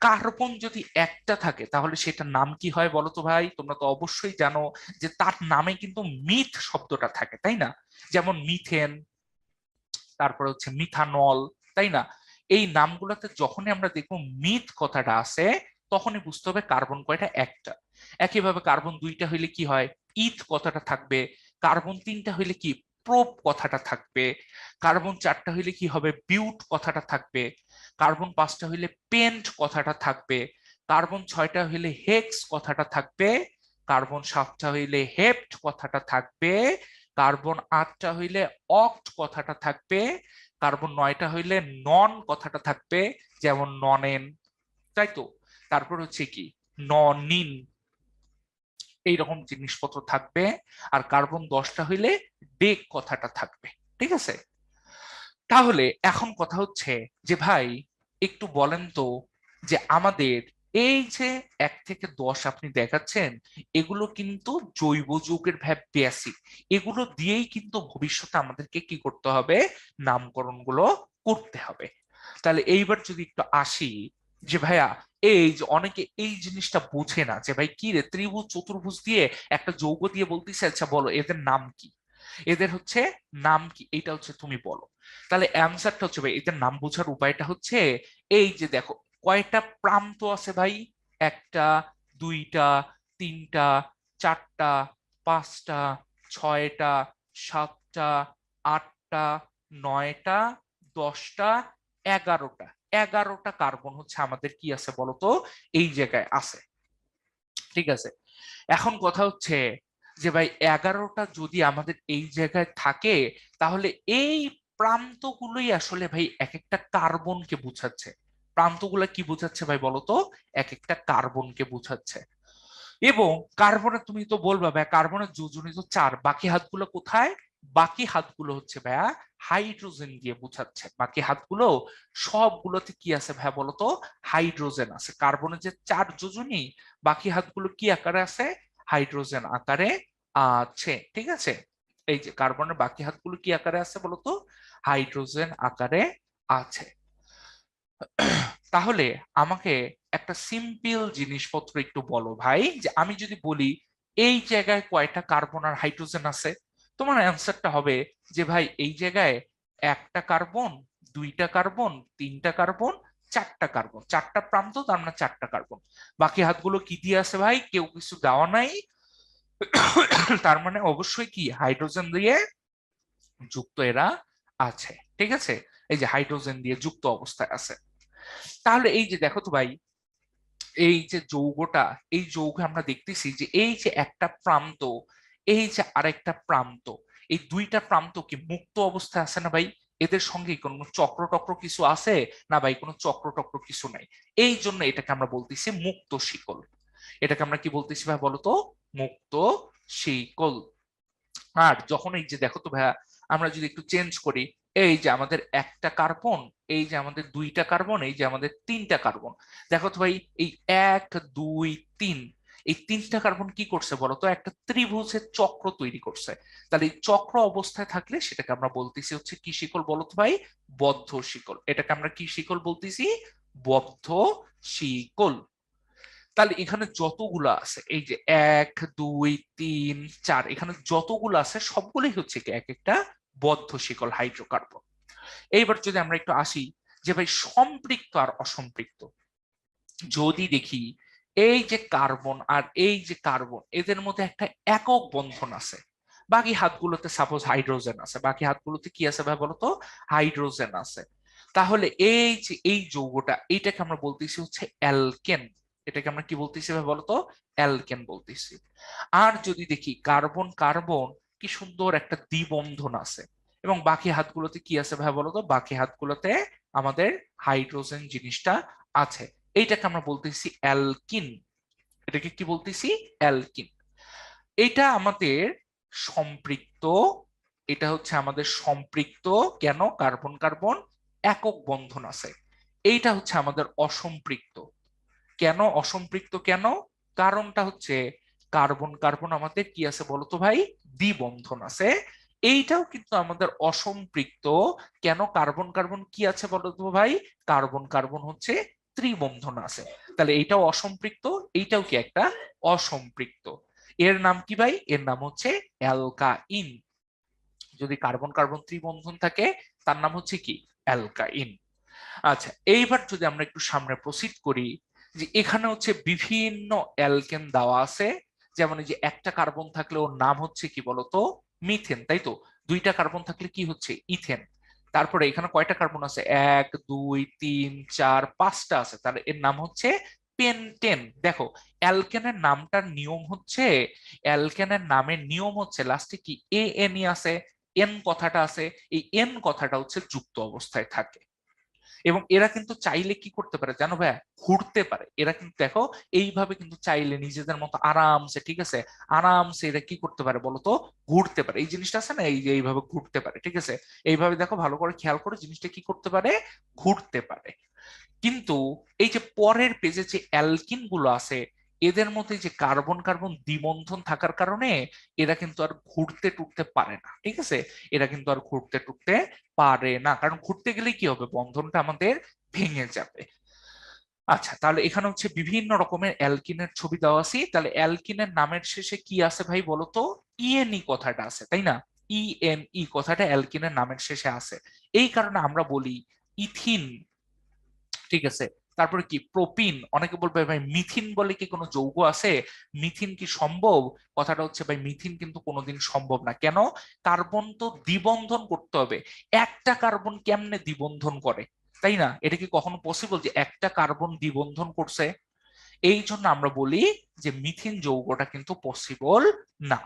কার্বন যদি একটা থাকে তাহলে সেটার নাম কি হয় বলো তো ভাই? তোমরা তো অবশ্যই জানো যে তার নামে কিন্তু মিথ শব্দটা থাকে, তাই না? যেমন মিথেন, তারপরে হচ্ছে মিথানল, তাই না? এই নামগুলোতে যখনই আমরা দেখবো মিথ কথাটা আছে, তখনই বুঝতে হবে কার্বন কয়টা, একটা। একইভাবে কার্বন 2টা হইলে কি হয়, ইথ কথাটা থাকবে। কার্বন 3টা হইলে কি, প্রোপ কথাটা থাকবে। কার্বন 4টা হইলে কি হবে, বিউট কথাটা থাকবে। কার্বন 5টা হইলে পেন্ট কথাটা থাকবে। কার্বন 6টা হইলে হেক্স কথাটা থাকবে। কার্বন 7টা হইলে হেপ্ট কথাটা থাকবে। কার্বন 8টা হইলে অক্ট কথাটা থাকবে। কার্বন 9টা হইলে নন কথাটা থাকবে, যেমন ননেন, তাই তো? তারপর হচ্ছে কি, ননিন, এইরকম জিনিসপত্র থাকবে। আর কার্বন 10টা হইলে ডেক কথাটা থাকবে, ঠিক আছে? তাহলে এখন কথা হচ্ছে যে ভাই একটু বলেন তো, যে আমাদের এই যে 1 থেকে 10 আপনি দেখাচ্ছেন, এগুলো কিন্তু জৈব যৌগের বেসিক। এগুলো দিয়েই কিন্তু ভবিষ্যতে আমাদেরকে কি করতে হবে, নামকরণ গুলো করতে হবে। তাহলে এইবার যদি একটু আসি, যে ভাইয়া এই যে অনেকে এই জিনিসটা বোঝে না, যে ভাই কি রে, ত্রিভুজ চতুর্ভুজ দিয়ে একটা যৌগ দিয়ে বলতেছে, আচ্ছা বলো এদের নাম কি, এদের হচ্ছে নাম কি, এটা হচ্ছে তুমি বলো। তাহলে অ্যান্সারটা হচ্ছে ভাই, এদের নাম বোঝার উপায়টা হচ্ছে, এই যে দেখো কয়টা প্রান্ত আছে ভাই, 1 2 3 4 5 6 7 8 9 10 11টা। 11টা কার্বন হচ্ছে আমাদের কি আছে বলতো, এই জায়গায় আছে, ঠিক আছে? এখন কথা হচ্ছে যে ভাই 11টা যদি আমাদের এই জায়গায় থাকে, তাহলে এই প্রান্তগুলোই আসলে ভাই এক একটা কার্বনকে বোঝাচ্ছে। প্রান্তগুলো কি বোঝাচ্ছে ভাই বলতো, এক একটা কার্বনকে বোঝাচ্ছে। এবং কার্বনের, তুমি তো বলবা ভাই কার্বনের যোজনী তো 4, বাকি হাতগুলো কোথায়? বাকি হাতগুলো হচ্ছে ভাইয়া হাইড্রোজেন দিয়ে বোঝাচ্ছে। বাকি হাতগুলো সবগুলোতে কি আছে ভাইয়া বলতো, হাইড্রোজেন আছে। কার্বনের যে 4 যোজনী, বাকি হাতগুলো কি আকারে আছে, হাইড্রোজেন আকারে আছে, ঠিক আছে? এই যে কার্বনের বাকি হাতগুলো কি আকারে আছে বলতো, হাইড্রোজেন আকারে আছে। তাহলে আমাকে একটা সিম্পল জিনিসপত্র একটু বলো ভাই, যে আমি যদি বলি এই জায়গায় কয়টা কার্বন আর হাইড্রোজেন আছে, তোমার অ্যান্সারটা হবে যে ভাই এই জায়গায় 1টা কার্বন দুইটা কার্বন, তিনটা কার্বন, চারটা কার্বন, চারটা প্রান্ত, তার মানে চারটা কার্বন। বাকি হাতগুলো কি দিয়ে আছে ভাই? কেউ কিছু দেওয়া নাই, তার মানে অবশ্যই কি হাইড্রোজেন দিয়ে যুক্ত এরা আছে। ঠিক আছে, এই যে হাইড্রোজেন দিয়ে যুক্ত অবস্থায় আছে। তাহলে এই যে দেখো তো ভাই, এই যে যৌগটা, এই যৌগে আমরা দেখতেছি যে এই যে একটা প্রান্ত, এই যে আরেকটা প্রান্ত, এই দুইটা প্রান্ত কি মুক্ত অবস্থায় আছে না ভাই? এদের সঙ্গে কোনো চক্র টক্র কিছু আছে না ভাই? কোনো চক্র টক্র কিছু নাই। এই জন্য এটাকে আমরা বলতেছি মুক্ত শিকল। এটাকে আমরা কি বলতেছি ভাই বলতো? মুক্ত শিকল। আর যখন এই যে দেখো তো ভাইয়া, আমরা যদি একটু চেঞ্জ করি, এই যে আমাদের একটা কার্বন, এই যে আমাদের দুইটা কার্বন, এই যে আমাদের তিনটা কার্বন, দেখো তো ভাই, এই এক, দুই, তিন, এই তিনটা কার্বন কি করছে বলতো? একটা ত্রিভুজের চক্র তৈরি করছে। তাহলে এই চক্র অবস্থায় থাকলে সেটাকে আমরা বলতেছি হচ্ছে কি শিকল বলতো ভাই? বদ্ধ শিকল। এটাকে আমরা কি শিকল বলতেছি? বদ্ধ শিকল। তাহলে এখানে যতগুলো আছে, এই যে এক, দুই, তিন, চার, এখানে যতগুলো আছে সবগুলোই হচ্ছে কি এক একটা বদ্ধ শিকল হাইড্রোকার্বন। এইবার যদি আমরা একটু আসি যে ভাই সম্পৃক্ত আর অসম্পৃক্ত, যদি দেখি এই যে কার্বন আর এই যে কার্বন, এদের মধ্যে একটা একক বন্ধন আছে, বাকি হাতগুলোতে সাপোজ হাইড্রোজেন আছে, বাকি হাতগুলোতে কি আছে ভাই বলতো? হাইড্রোজেন আছে। তাহলে এই যে এই যৌগটা, এইটাকে আমরা বলতেছি হচ্ছে অ্যালকেন। এটাকে আমরা কি বলতেছি ভাই বলতো? অ্যালকেন বলতেছি। আর যদি দেখি কার্বন কার্বন, কি সুন্দর একটা দ্বিবন্ধন আছে, এবং বাকি হাতগুলোতে কি আছে ভাই বলতো? বাকি হাতগুলোতে আমাদের হাইড্রোজেন জিনিসটা আছে। এইটাকে আমরা বলতেছি অ্যালকিন। এটাকে কি বলতেছি? অ্যালকিন। এটা আমাদের সম্পৃক্ত। এটা হচ্ছে আমাদের সম্পৃক্ত। কেন? কার্বন কার্বন একক বন্ধন আছে। এইটা হচ্ছে আমাদের অসম্পৃক্ত। কেন অসম্পৃক্ত? কেন? কারণটা হচ্ছে কার্বন কার্বন আমাদের কি আছে বলতো ভাই? দ্বিবন্ধন আছে। এইটাও কিন্তু আমাদের অসম্পৃক্ত। কেন? কার্বন কার্বন কি আছে বলতো ভাই? কার্বন কার্বন হচ্ছে ত্রিবন্ধন আছে। তাহলে এইটাও অসম্পৃক্ত, এইটাও কি একটা অসম্পৃক্ত। এর নাম কি ভাই? এর নাম হচ্ছে অ্যালকাইন। যদি কার্বন কার্বন ত্রিবন্ধন থাকে, তার নাম হচ্ছে কি? অ্যালকাইন। আচ্ছা, এইবার যদি আমরা একটু সামনে প্রসিড করি, যে এখানে হচ্ছে বিভিন্ন অ্যালকেন দেওয়া আছে। যেমন এই যে একটা কার্বন থাকলে ওর নাম হচ্ছে কি বলতো? মিথেন, তাই তো? দুইটা কার্বন থাকলে কি হচ্ছে? ইথেন। তারপরে এখানে কয়টা কার্বন আছে? এক, দুই, তিন, চার, পাঁচটা আছে, তাহলে এর নাম হচ্ছে পেন্টেন। দেখো, অ্যালকেনের নামটার নিয়ম হচ্ছে, অ্যালকেনের নামের নিয়ম হচ্ছে লাস্টে কি এ এন আছে, এন কথাটা আছে, এই এন কথাটা হচ্ছে যুক্ত অবস্থায় থাকে। এবং এরা কিন্তু চাইলে কি করতে পারে জানো ভাইয়া? ঘুরতে পারে। এরা কিন্তু দেখো এইভাবে কিন্তু চাইলে নিজেদের মতো আরামসে, ঠিক আছে, আরামসে এরা কি করতে পারে বলতো? ঘুরতে পারে। এই জিনিসটা আছে না, এই যে এইভাবে ঘুরতে পারে, ঠিক আছে? এইভাবে দেখো, ভালো করে খেয়াল করে, জিনিসটা কি করতে পারে? ঘুরতে পারে। কিন্তু এই যে পরের পেজে যে অ্যালকিন গুলো আছে, এদের মধ্যে যে কার্বন কার্বন দ্বিবন্ধন থাকার কারণে এরা কিন্তু আর ঘুরতে টুরতে পারে না, ঠিক আছে? এরা কিন্তু আর ঘুরতে টুরতে পারে না, কারণ ঘুরতে গেলে কি হবে? বন্ধনটা আমাদের ভেঙে যাবে। আচ্ছা, তাহলে এখানে হচ্ছে বিভিন্ন রকমের অ্যালকিনের ছবি দেওয়া আছে। তাহলে অ্যালকিনের নামের শেষে কি আছে ভাই বলতো? ইএনই কথাটা আছে, তাই না? ইএনই কথাটা অ্যালকিনের নামের শেষে আছে। এই কারণে আমরা বলি ইথিন, ঠিক আছে? তারপরে কি প্রোপিন। অনেকে বলবে ভাই মিথিন বলে কি কোনো যৌগ আছে? মিথিন কি সম্ভব? কথাটা হচ্ছে ভাই মিথিন কিন্তু কোনোদিন সম্ভব না। কেন? কার্বন তো দ্বিবন্ধন করতে হবে। একটা কার্বন কেমনে দ্বিবন্ধন করে, তাই না? এটা কি কখনো পসিবল যে একটা কার্বন দ্বিবন্ধন করছে? এই জন্য আমরা বলি যে মিথিন যৌগটা কিন্তু পসিবল না।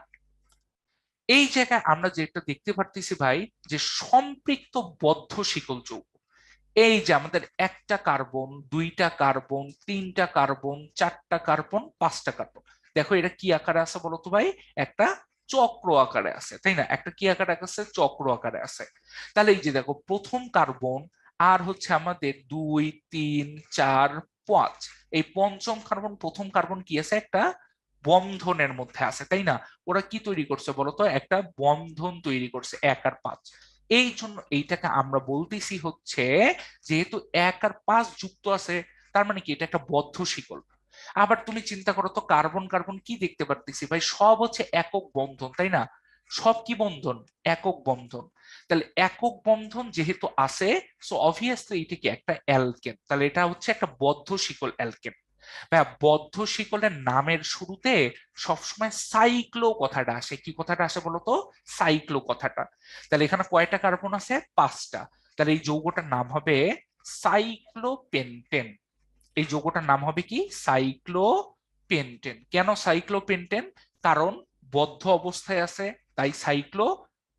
এই জায়গায় আমরা যেটা দেখতে পারতেছি ভাই, যে সম্পৃক্ত বদ্ধ শিকল যৌগ, এই যে আমাদের একটা কার্বন, দুইটা কার্বন, তিনটা কার্বন, চারটা কার্বন, পাঁচটা কার্বন, দেখো এটা কি আকারে আছে বলতো ভাই? একটা চক্র আকারে আছে, তাই না? একটা কি আকারে আছে? চক্র আকারে আছে। তাহলে এই যে দেখো, প্রথম কার্বন আর হচ্ছে আমাদের দুই, তিন, চার, পাঁচ, এই পঞ্চম কার্বন, প্রথম কার্বন কি আছে? একটা বন্ধনের মধ্যে আছে, তাই না? ওরা কি তৈরি করছে বলতো? একটা বন্ধন তৈরি করছে, এক আর পাঁচ। এই জন্য এইটাকে আমরা বলতেছি হচ্ছে, যেহেতু এক আর পাঁচ যুক্ত আছে, তার মানে কি এটা একটা বদ্ধ শিকল। আবার তুমি চিন্তা করো তো, কার্বন কার্বন কি দেখতে পারতেছি ভাই? সব হচ্ছে একক বন্ধন, তাই না? সব কি বন্ধন? একক বন্ধন। তাহলে একক বন্ধন যেহেতু আছে, সো অবভিয়াসলি এটা কি একটা অ্যালকেন, তাহলে এটা হচ্ছে একটা বদ্ধ শিকল অ্যালকেন। বদ্ধ শিকলের নামের শুরুতে সবসময় সাইক্লো কথাটা আসে। কি কথাটা আসে বলতো? সাইক্লো কথাটা। তাহলে এখানে কয়টা কার্বন আছে? 5টা। তাহলে এই যৌগটার নাম হবে সাইক্লোপেন্টেন। এই যৌগটার নাম হবে কি? সাইক্লোপেন্টেন। কেন সাইক্লোপেন্টেন? কারণ বদ্ধ অবস্থায় আছে, তাই সাইক্লো,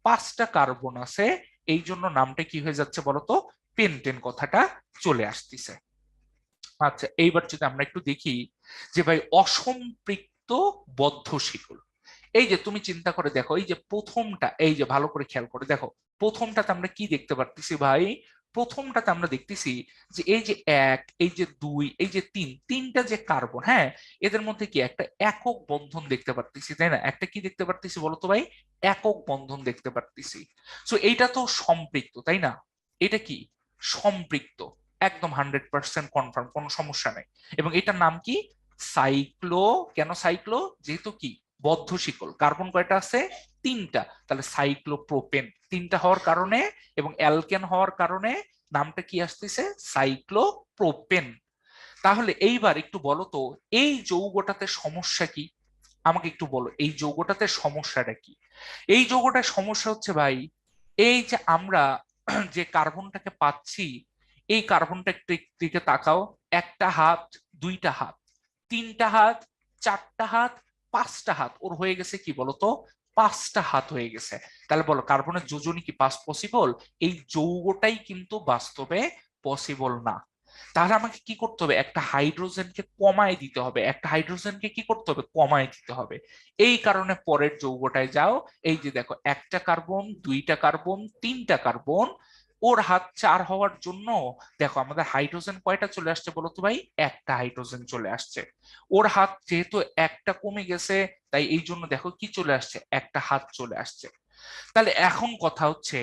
5টা কার্বন আছে, এই জন্য নামটা কি হয়ে যাচ্ছে বলতো? পেন্টেন কথাটা চলে আসতেছে। আচ্ছা, এইবার যদি আমরা একটু দেখি যে ভাই অসম্পৃক্ত বদ্ধ শিকল, এই যে তুমি চিন্তা করে দেখো, এই যে প্রথমটা, এই যে ভালো করে খেয়াল করে দেখো, প্রথমটাতে আমরা কি দেখতে পারতেছি ভাই? প্রথমটাতে আমরা দেখতেছি যে এই যে এক, এই যে দুই, এই যে তিন, তিনটা যে কার্বন, হ্যাঁ, এদের মধ্যে কি একটা একক বন্ধন দেখতে পারতেছি, তাই না? একটা কি দেখতে পারতেছি বলতো ভাই? একক বন্ধন দেখতে পারতেছি। সো এইটা তো সম্পৃক্ত, তাই না? এটা কি? সম্পৃক্ত। একদম 100% কনফার্ম, কোনো সমস্যা নেই। এবং এটার নাম কি? সাইক্লো। কেন সাইক্লো? যেহেতু কি বদ্ধ শিকল, কার্বন কয়টা আছে? 3টা, তাহলে সাইক্লোপ্রোপেন। 3টা হওয়ার কারণে এবং অ্যালকেন হওয়ার কারণে নামটা কি আসতেছে? সাইক্লোপ্রোপেন। তাহলে এইবার একটু বলো তো, এই যৌগটাতে সমস্যা কি? আমাকে একটু বলো, এই যৌগটাতে সমস্যাটা কি? এই যৌগটার সমস্যা হচ্ছে ভাই, এই যে আমরা যে কার্বনটাকে পাচ্ছি, এই কার্বনটা একটু দিকে তাকাও। একটা হাত, দুইটা হাত, তিনটা হাত, চারটা হাত, 5টা হাত, ওর হয়ে গেছে কি বলতো? 5টা হাত হয়ে গেছে। তাহলে বলো কার্বনের যোজনী কি পাস পসিবল? এই যৌগটাই কিন্তু বাস্তবে পসিবল না। তাহলে আমাকে কি করতে হবে? একটা হাইড্রোজেনকে কমায় দিতে হবে, একটা হাইড্রোজেনকে কি করতে হবে? কমায় দিতে হবে। এই কারণে পরের যৌগটায় যাও, এই যে দেখো, একটা কার্বন, দুইটা কার্বন, তিনটা কার্বন, ওর হাত 4 হওয়ার জন্য দেখো আমাদের হাইড্রোজেন কয়টা চলে আসছে বলো তো ভাই? একটা হাইড্রোজেন চলে আসছে। ওর হাত যেহেতু একটা কমে গেছে, তাই এই জন্য দেখো কি চলে আসছে? একটা হাত চলে আসছে। তাহলে এখন কথা হচ্ছে,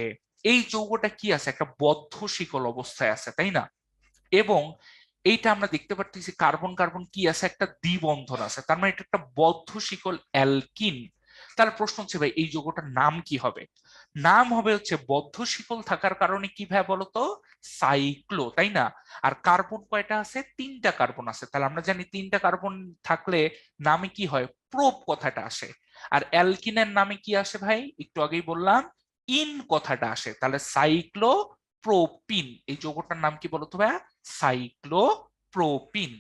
এই যৌগটা কি আছে? একটা বদ্ধ শিকল অবস্থায় আছে, তাই না? এবং এইটা আমরা দেখতে পাচ্ছি কার্বন কার্বন কি আছে? একটা দ্বিবন্ধন আছে, তার মানে এটা একটা বদ্ধ শিকল অ্যালকিন। তাহলে প্রশ্ন হচ্ছে ভাই এই যৌগটার নাম কি হবে? নাম হবে হচ্ছে, বদ্ধ শিকল থাকার কারণে কি ভাই বলতো? সাইক্লো, তাই না? আর কার্বন কয়টা আছে? 3টা কার্বন আছে, তাহলে আমরা জানি 3টা কার্বন থাকলে নামে কি হয়? প্রোপ কথাটা আসে। আর অ্যালকিনের নামে কি আসে ভাই? একটু আগেই বললাম, ইন কথাটা আসে। তাহলে সাইক্লো প্রোপিন, এই যৌগটার নাম কি বলতো ভাইয়া? সাইক্লোপ্রোপিন।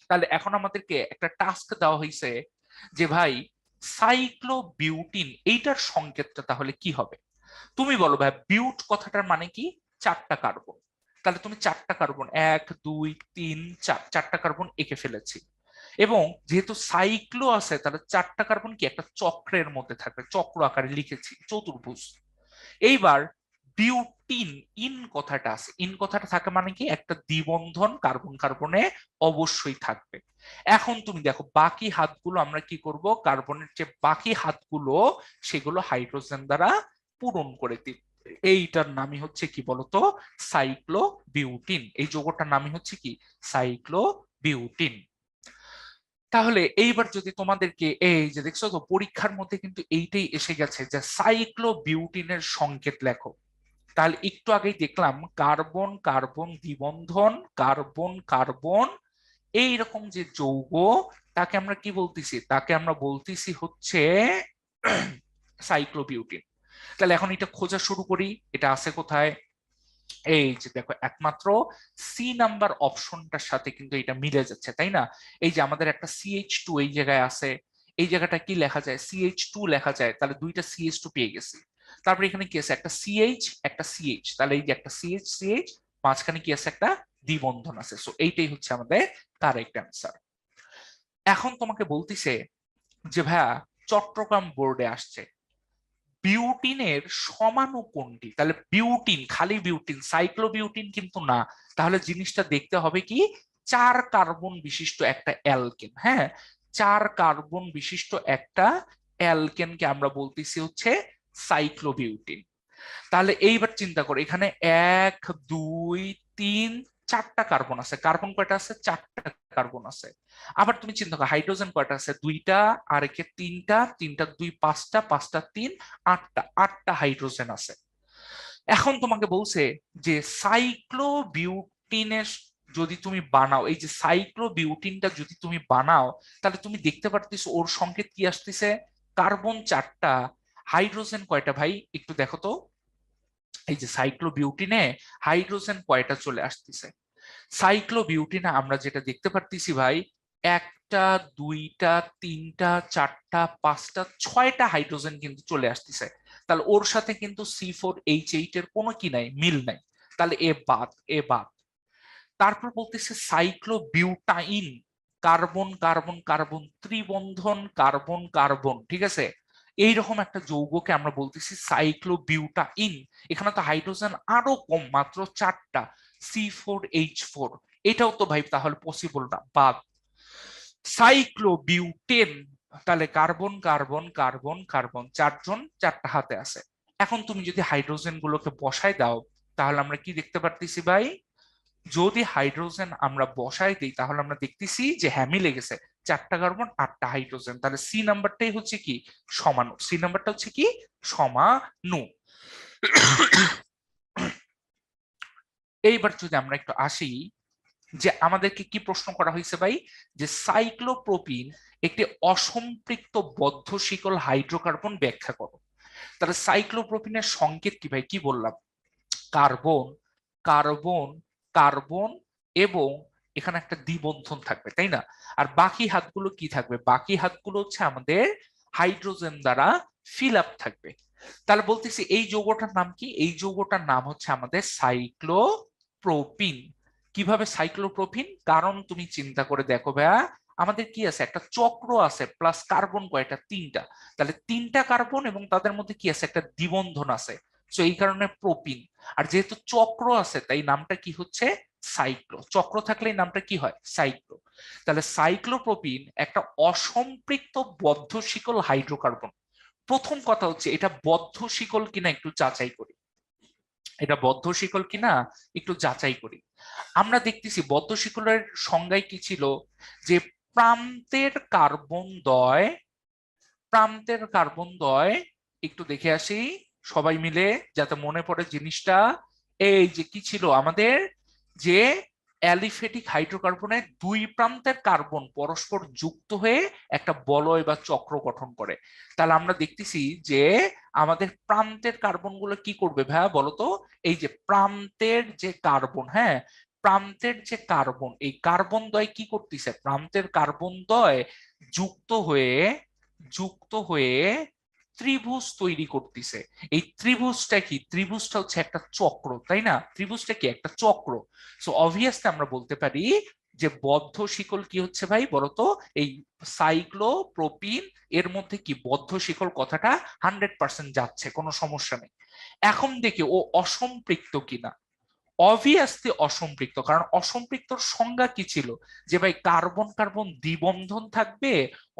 তাহলে এখন আমাদেরকে একটা টাস্ক দেওয়া হয়েছে যে ভাই সাইক্লোবিউটিন এইটার সংকেতটা তাহলে কি হবে? তুমি বলো ভাই, বিউট কথাটার মানে কি? 4টা কার্বন। তাহলে তুমি 4টা কার্বন, 1 2 3 4, 4টা কার্বন এঁকে ফেলেছি। এবং যেহেতু সাইক্লো আছে, তাহলে 4টা কার্বন কি একটা চক্রের মধ্যে থাকবে, চক্র আকারে লিখেছি, চতুর্ভুজ। এইবার বিউটিন, ইন কথাটা আছে, ইন কথাটা থাকে মানে কি? একটা দ্বিবন্ধন কার্বন কার্বনে অবশ্যই থাকবে। এখন তুমি দেখো বাকি হাতগুলো আমরা কি করব? কার্বনের যে বাকি হাতগুলো, সেগুলো হাইড্রোজেন দ্বারা পূরণ করে দিই। এইটার নামই হচ্ছে কি বলতো? সাইক্লোবিউটিন। এই যৌগটার নামই হচ্ছে কি? সাইক্লোবিউটিন। তাহলে এইবার যদি তোমাদেরকে, এই যে দেখছো তো পরীক্ষার মধ্যে কিন্তু এইটাই এসে গেছে যে সাইক্লোবিউটিনের সংকেত লেখো। তাহলে একটু আগেই দেখলাম কার্বন কার্বন দ্বিবন্ধন, কার্বন কার্বন, এইরকম যে যৌগ, তাকে আমরা কি বলতেছি? তাকে আমরা বলতেছি হচ্ছে সাইক্লোবিউটিন। তাহলে এখন এটা খোঁজা শুরু করি, এটা আছে কোথায়? এই যে দেখো, একমাত্র সি নাম্বার অপশনটার সাথে কিন্তু এটা মিলে যাচ্ছে, তাই না? এই যে আমাদের একটা CH2 এই জায়গায় আছে, এই জায়গাটা কি লেখা যায়? CH2 লেখা যায়, তাহলে দুইটা CH2 পেয়ে গেছি। তারপরে এখানে কি আছে? একটা CH, একটা CH, তাহলে এই যে একটা CH CH, মাঝখানে কি আছে? একটা দ্বিবন্ধন আছে। সো এইটাই হচ্ছে আমাদের কারেক্ট অ্যান্সার। এখন তোমাকে বলতিছে যে ভাইয়া, চট্টগ্রাম বোর্ডে আসছে বিউটিনের সমাণু কোনটি? তাহলে বিউটিন, খালি বিউটিন, সাইক্লোবিউটিন কিন্তু না। তাহলে জিনিসটা দেখতে হবে কি? 4 কার্বন বিশিষ্ট একটা অ্যালকেন। হ্যাঁ, 4 কার্বন বিশিষ্ট একটা অ্যালকেনকে আমরা বলতেছি হচ্ছে সাইক্লোবিউটিন। তাহলে এইবার চিন্তা করো, এখানে 1 2 3 চারটা কার্বন আছে। কার্বন কয়টা আছে? চারটা কার্বন আছে। আবার তুমি চিন্তা করো হাইড্রোজেন কয়টা আছে? দুইটা, আর একে তিনটা, তিনটা দুই পাঁচটা, পাঁচটা তিন আটটা, আটটা হাইড্রোজেন আছে। এখন তোমাকে বলছে যে সাইক্লোবিউটিনের যদি তুমি বানাও, এই যে সাইক্লোবিউটিনটা যদি তুমি বানাও, তাহলে তুমি দেখতে পারতেছো ওর সংকেত কি আসতেছে? কার্বন চারটা, হাইড্রোজেন কয়টা ভাই একটু দেখো তো। এই যে সাইক্লোবিউটিনে হাইড্রোজেন কয়টা চলে আসতেছে? সাইক্লোবিউটিনে আমরা যেটা দেখতে পারতেছি ভাই, একটা, দুইটা, তিনটা, চারটা, পাঁচটা, ছয়টা হাইড্রোজেন কিন্তু চলে আসতেছে। তাহলে ওর সাথে কিন্তু C4H8 এর কোনো কি নাই, মিল নাই। তাহলে এ বাদ, এ বাদ। তারপর বলতেছে সাইক্লোবিউটাইন, কার্বন কার্বন কার্বন ত্রিবন্ধন, কার্বন কার্বন, ঠিক আছে। এইরকম একটা যৌগকে আমরা বলতেছি সাইক্লোবিউটাইন। এখানে তো হাইড্রোজেন আরো কম, মাত্র চারটা, C4H4। এটাও তো ভাই তাহলে পসিবল না, বাদ। সাইক্লোবিউটেন, তাহলে কার্বন কার্বন কার্বন কার্বন, চারজন, চারটা হাতে আছে। এখন তুমি যদি হাইড্রোজেন গুলোকে বসায় দাও, তাহলে আমরা কি দেখতে পারতেছি ভাই? যদি হাইড্রোজেন আমরা বসাই দিই, তাহলে আমরা দেখতেছি যে হ্যাঁ মিলে গেছে, চারটা কার্বন আটটা হাইড্রোজেন। তাহলে সি নাম্বারটাই হচ্ছে কি সমাণু, সি নাম্বারটা হচ্ছে কি সমাণু। এইবার যদি আমরা একটু আসি, যে আমাদেরকে কি প্রশ্ন করা হয়েছে ভাই, যে সাইক্লোপ্রোপিন একটি অসম্পৃক্ত বদ্ধ শিকল হাইড্রোকার্বন ব্যাখ্যা করো। তাহলে সাইক্লোপ্রোপিনের সংকেত কি ভাই? কি বললাম? কার্বন কার্বন কার্বন, এবং এখানে একটা দ্বিবন্ধন থাকবে, তাই না? আর বাকি হাতগুলো কি থাকবে? বাকি হাতগুলো হচ্ছে আমাদের হাইড্রোজেন দ্বারা ফিল আপ থাকবে। তাহলে বলতেছি এই যৌগটার নাম কি? এই যৌগটার নাম হচ্ছে আমাদের সাইক্লোপ্রোপিন। কিভাবে সাইক্লোপ্রোপিন? কারণ তুমি চিন্তা করে দেখো ভাইয়া, আমাদের কি আছে? একটা চক্র আছে, প্লাস কার্বন কয়টা? তিনটা। তাহলে তিনটা কার্বন এবং তাদের মধ্যে কি আছে? একটা দ্বিবন্ধন আছে। তো এই কারণে প্রোপিন। আর যেহেতু চক্র আছে, তাই নামটা কি হচ্ছে? সাইক্লো। চক্র থাকলে নামটা কি হয়? সাইক্লো। তাহলে সাইক্লোপ্রোপিন একটা অসম্পৃক্ত বদ্ধ শিকল হাইড্রোকার্বন। প্রথম কথা হচ্ছে এটা বদ্ধ শিকল কিনা একটু যাচাই করি। এটা বদ্ধ শিকল কিনা একটু যাচাই করি। আমরা দেখতেছি বদ্ধ শিকলের সংজ্ঞায় কি ছিল? যে প্রান্তের কার্বন দ্বয়, প্রান্তের কার্বন দ্বয়, একটু দেখে আসি সবাই মিলে যাতে মনে পড়ে জিনিসটা। এই যে কি ছিল আমাদের, যে অ্যালিফেটিক হাইড্রোকার্বনের দুই প্রান্তের কার্বন পরস্পর যুক্ত হয়ে একটা বলয় বা চক্র গঠন করে। তাহলে আমরা দেখতেছি যে আমাদের প্রান্তের কার্বন গুলো কি করবে ভাইয়া বলতো? এই যে প্রান্তের যে কার্বন, হ্যাঁ, প্রান্তের যে কার্বন, এই কার্বন দ্বয় কি করতেছে? প্রান্তের কার্বন দ্বয় যুক্ত হয়ে, যুক্ত হয়ে ত্রিভুজ তৈরি করতেছে। এই ত্রিভুজটা কি? ত্রিভুজটা হচ্ছে একটা চক্র, তাই না? ত্রিভুজটা কি? একটা চক্র। সো অবভিয়াসলি আমরা বলতে পারি যে বদ্ধ শিকল কি হচ্ছে ভাই বলতো? এই সাইক্লোপ্রোপিন এর মধ্যে কি বদ্ধ শিকল কথাটা 100% যাচ্ছে, কোনো সমস্যা নেই। এখন দেখি ও অসম্পৃক্ত কিনা। অবভিয়াসলি অসম্পৃক্ত, কারণ অসম্পৃক্তর সংজ্ঞা কি ছিল? যে ভাই কার্বন কার্বন দ্বিবন্ধন থাকবে,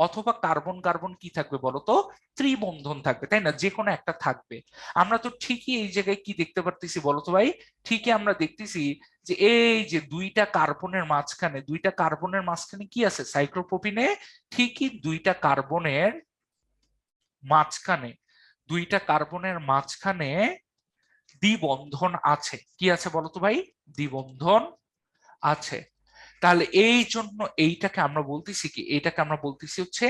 অথবা কার্বন কার্বন কি থাকবে বলতো? ত্রিবন্ধন থাকবে, তাই না? যে কোনো একটা থাকবে। আমরা তো ঠিকই এই জায়গায় কি দেখতে পারতেছি বলতো ভাই? ঠিকই আমরা দেখতেছি যে এই যে দুইটা কার্বনের মাঝখানে, দুইটা কার্বনের মাঝখানে কি আছে সাইক্লোপ্রোপিনে? ঠিকই দুইটা কার্বনের মাঝখানে, দুইটা কার্বনের মাঝখানে দ্বিবন্ধন আছে। কি আছে বলতো ভাই? দ্বিবন্ধন আছে। তাহলে এই জন্য এইটাকে আমরা বলতেছি কি? এইটাকে আমরা বলতেছি হচ্ছে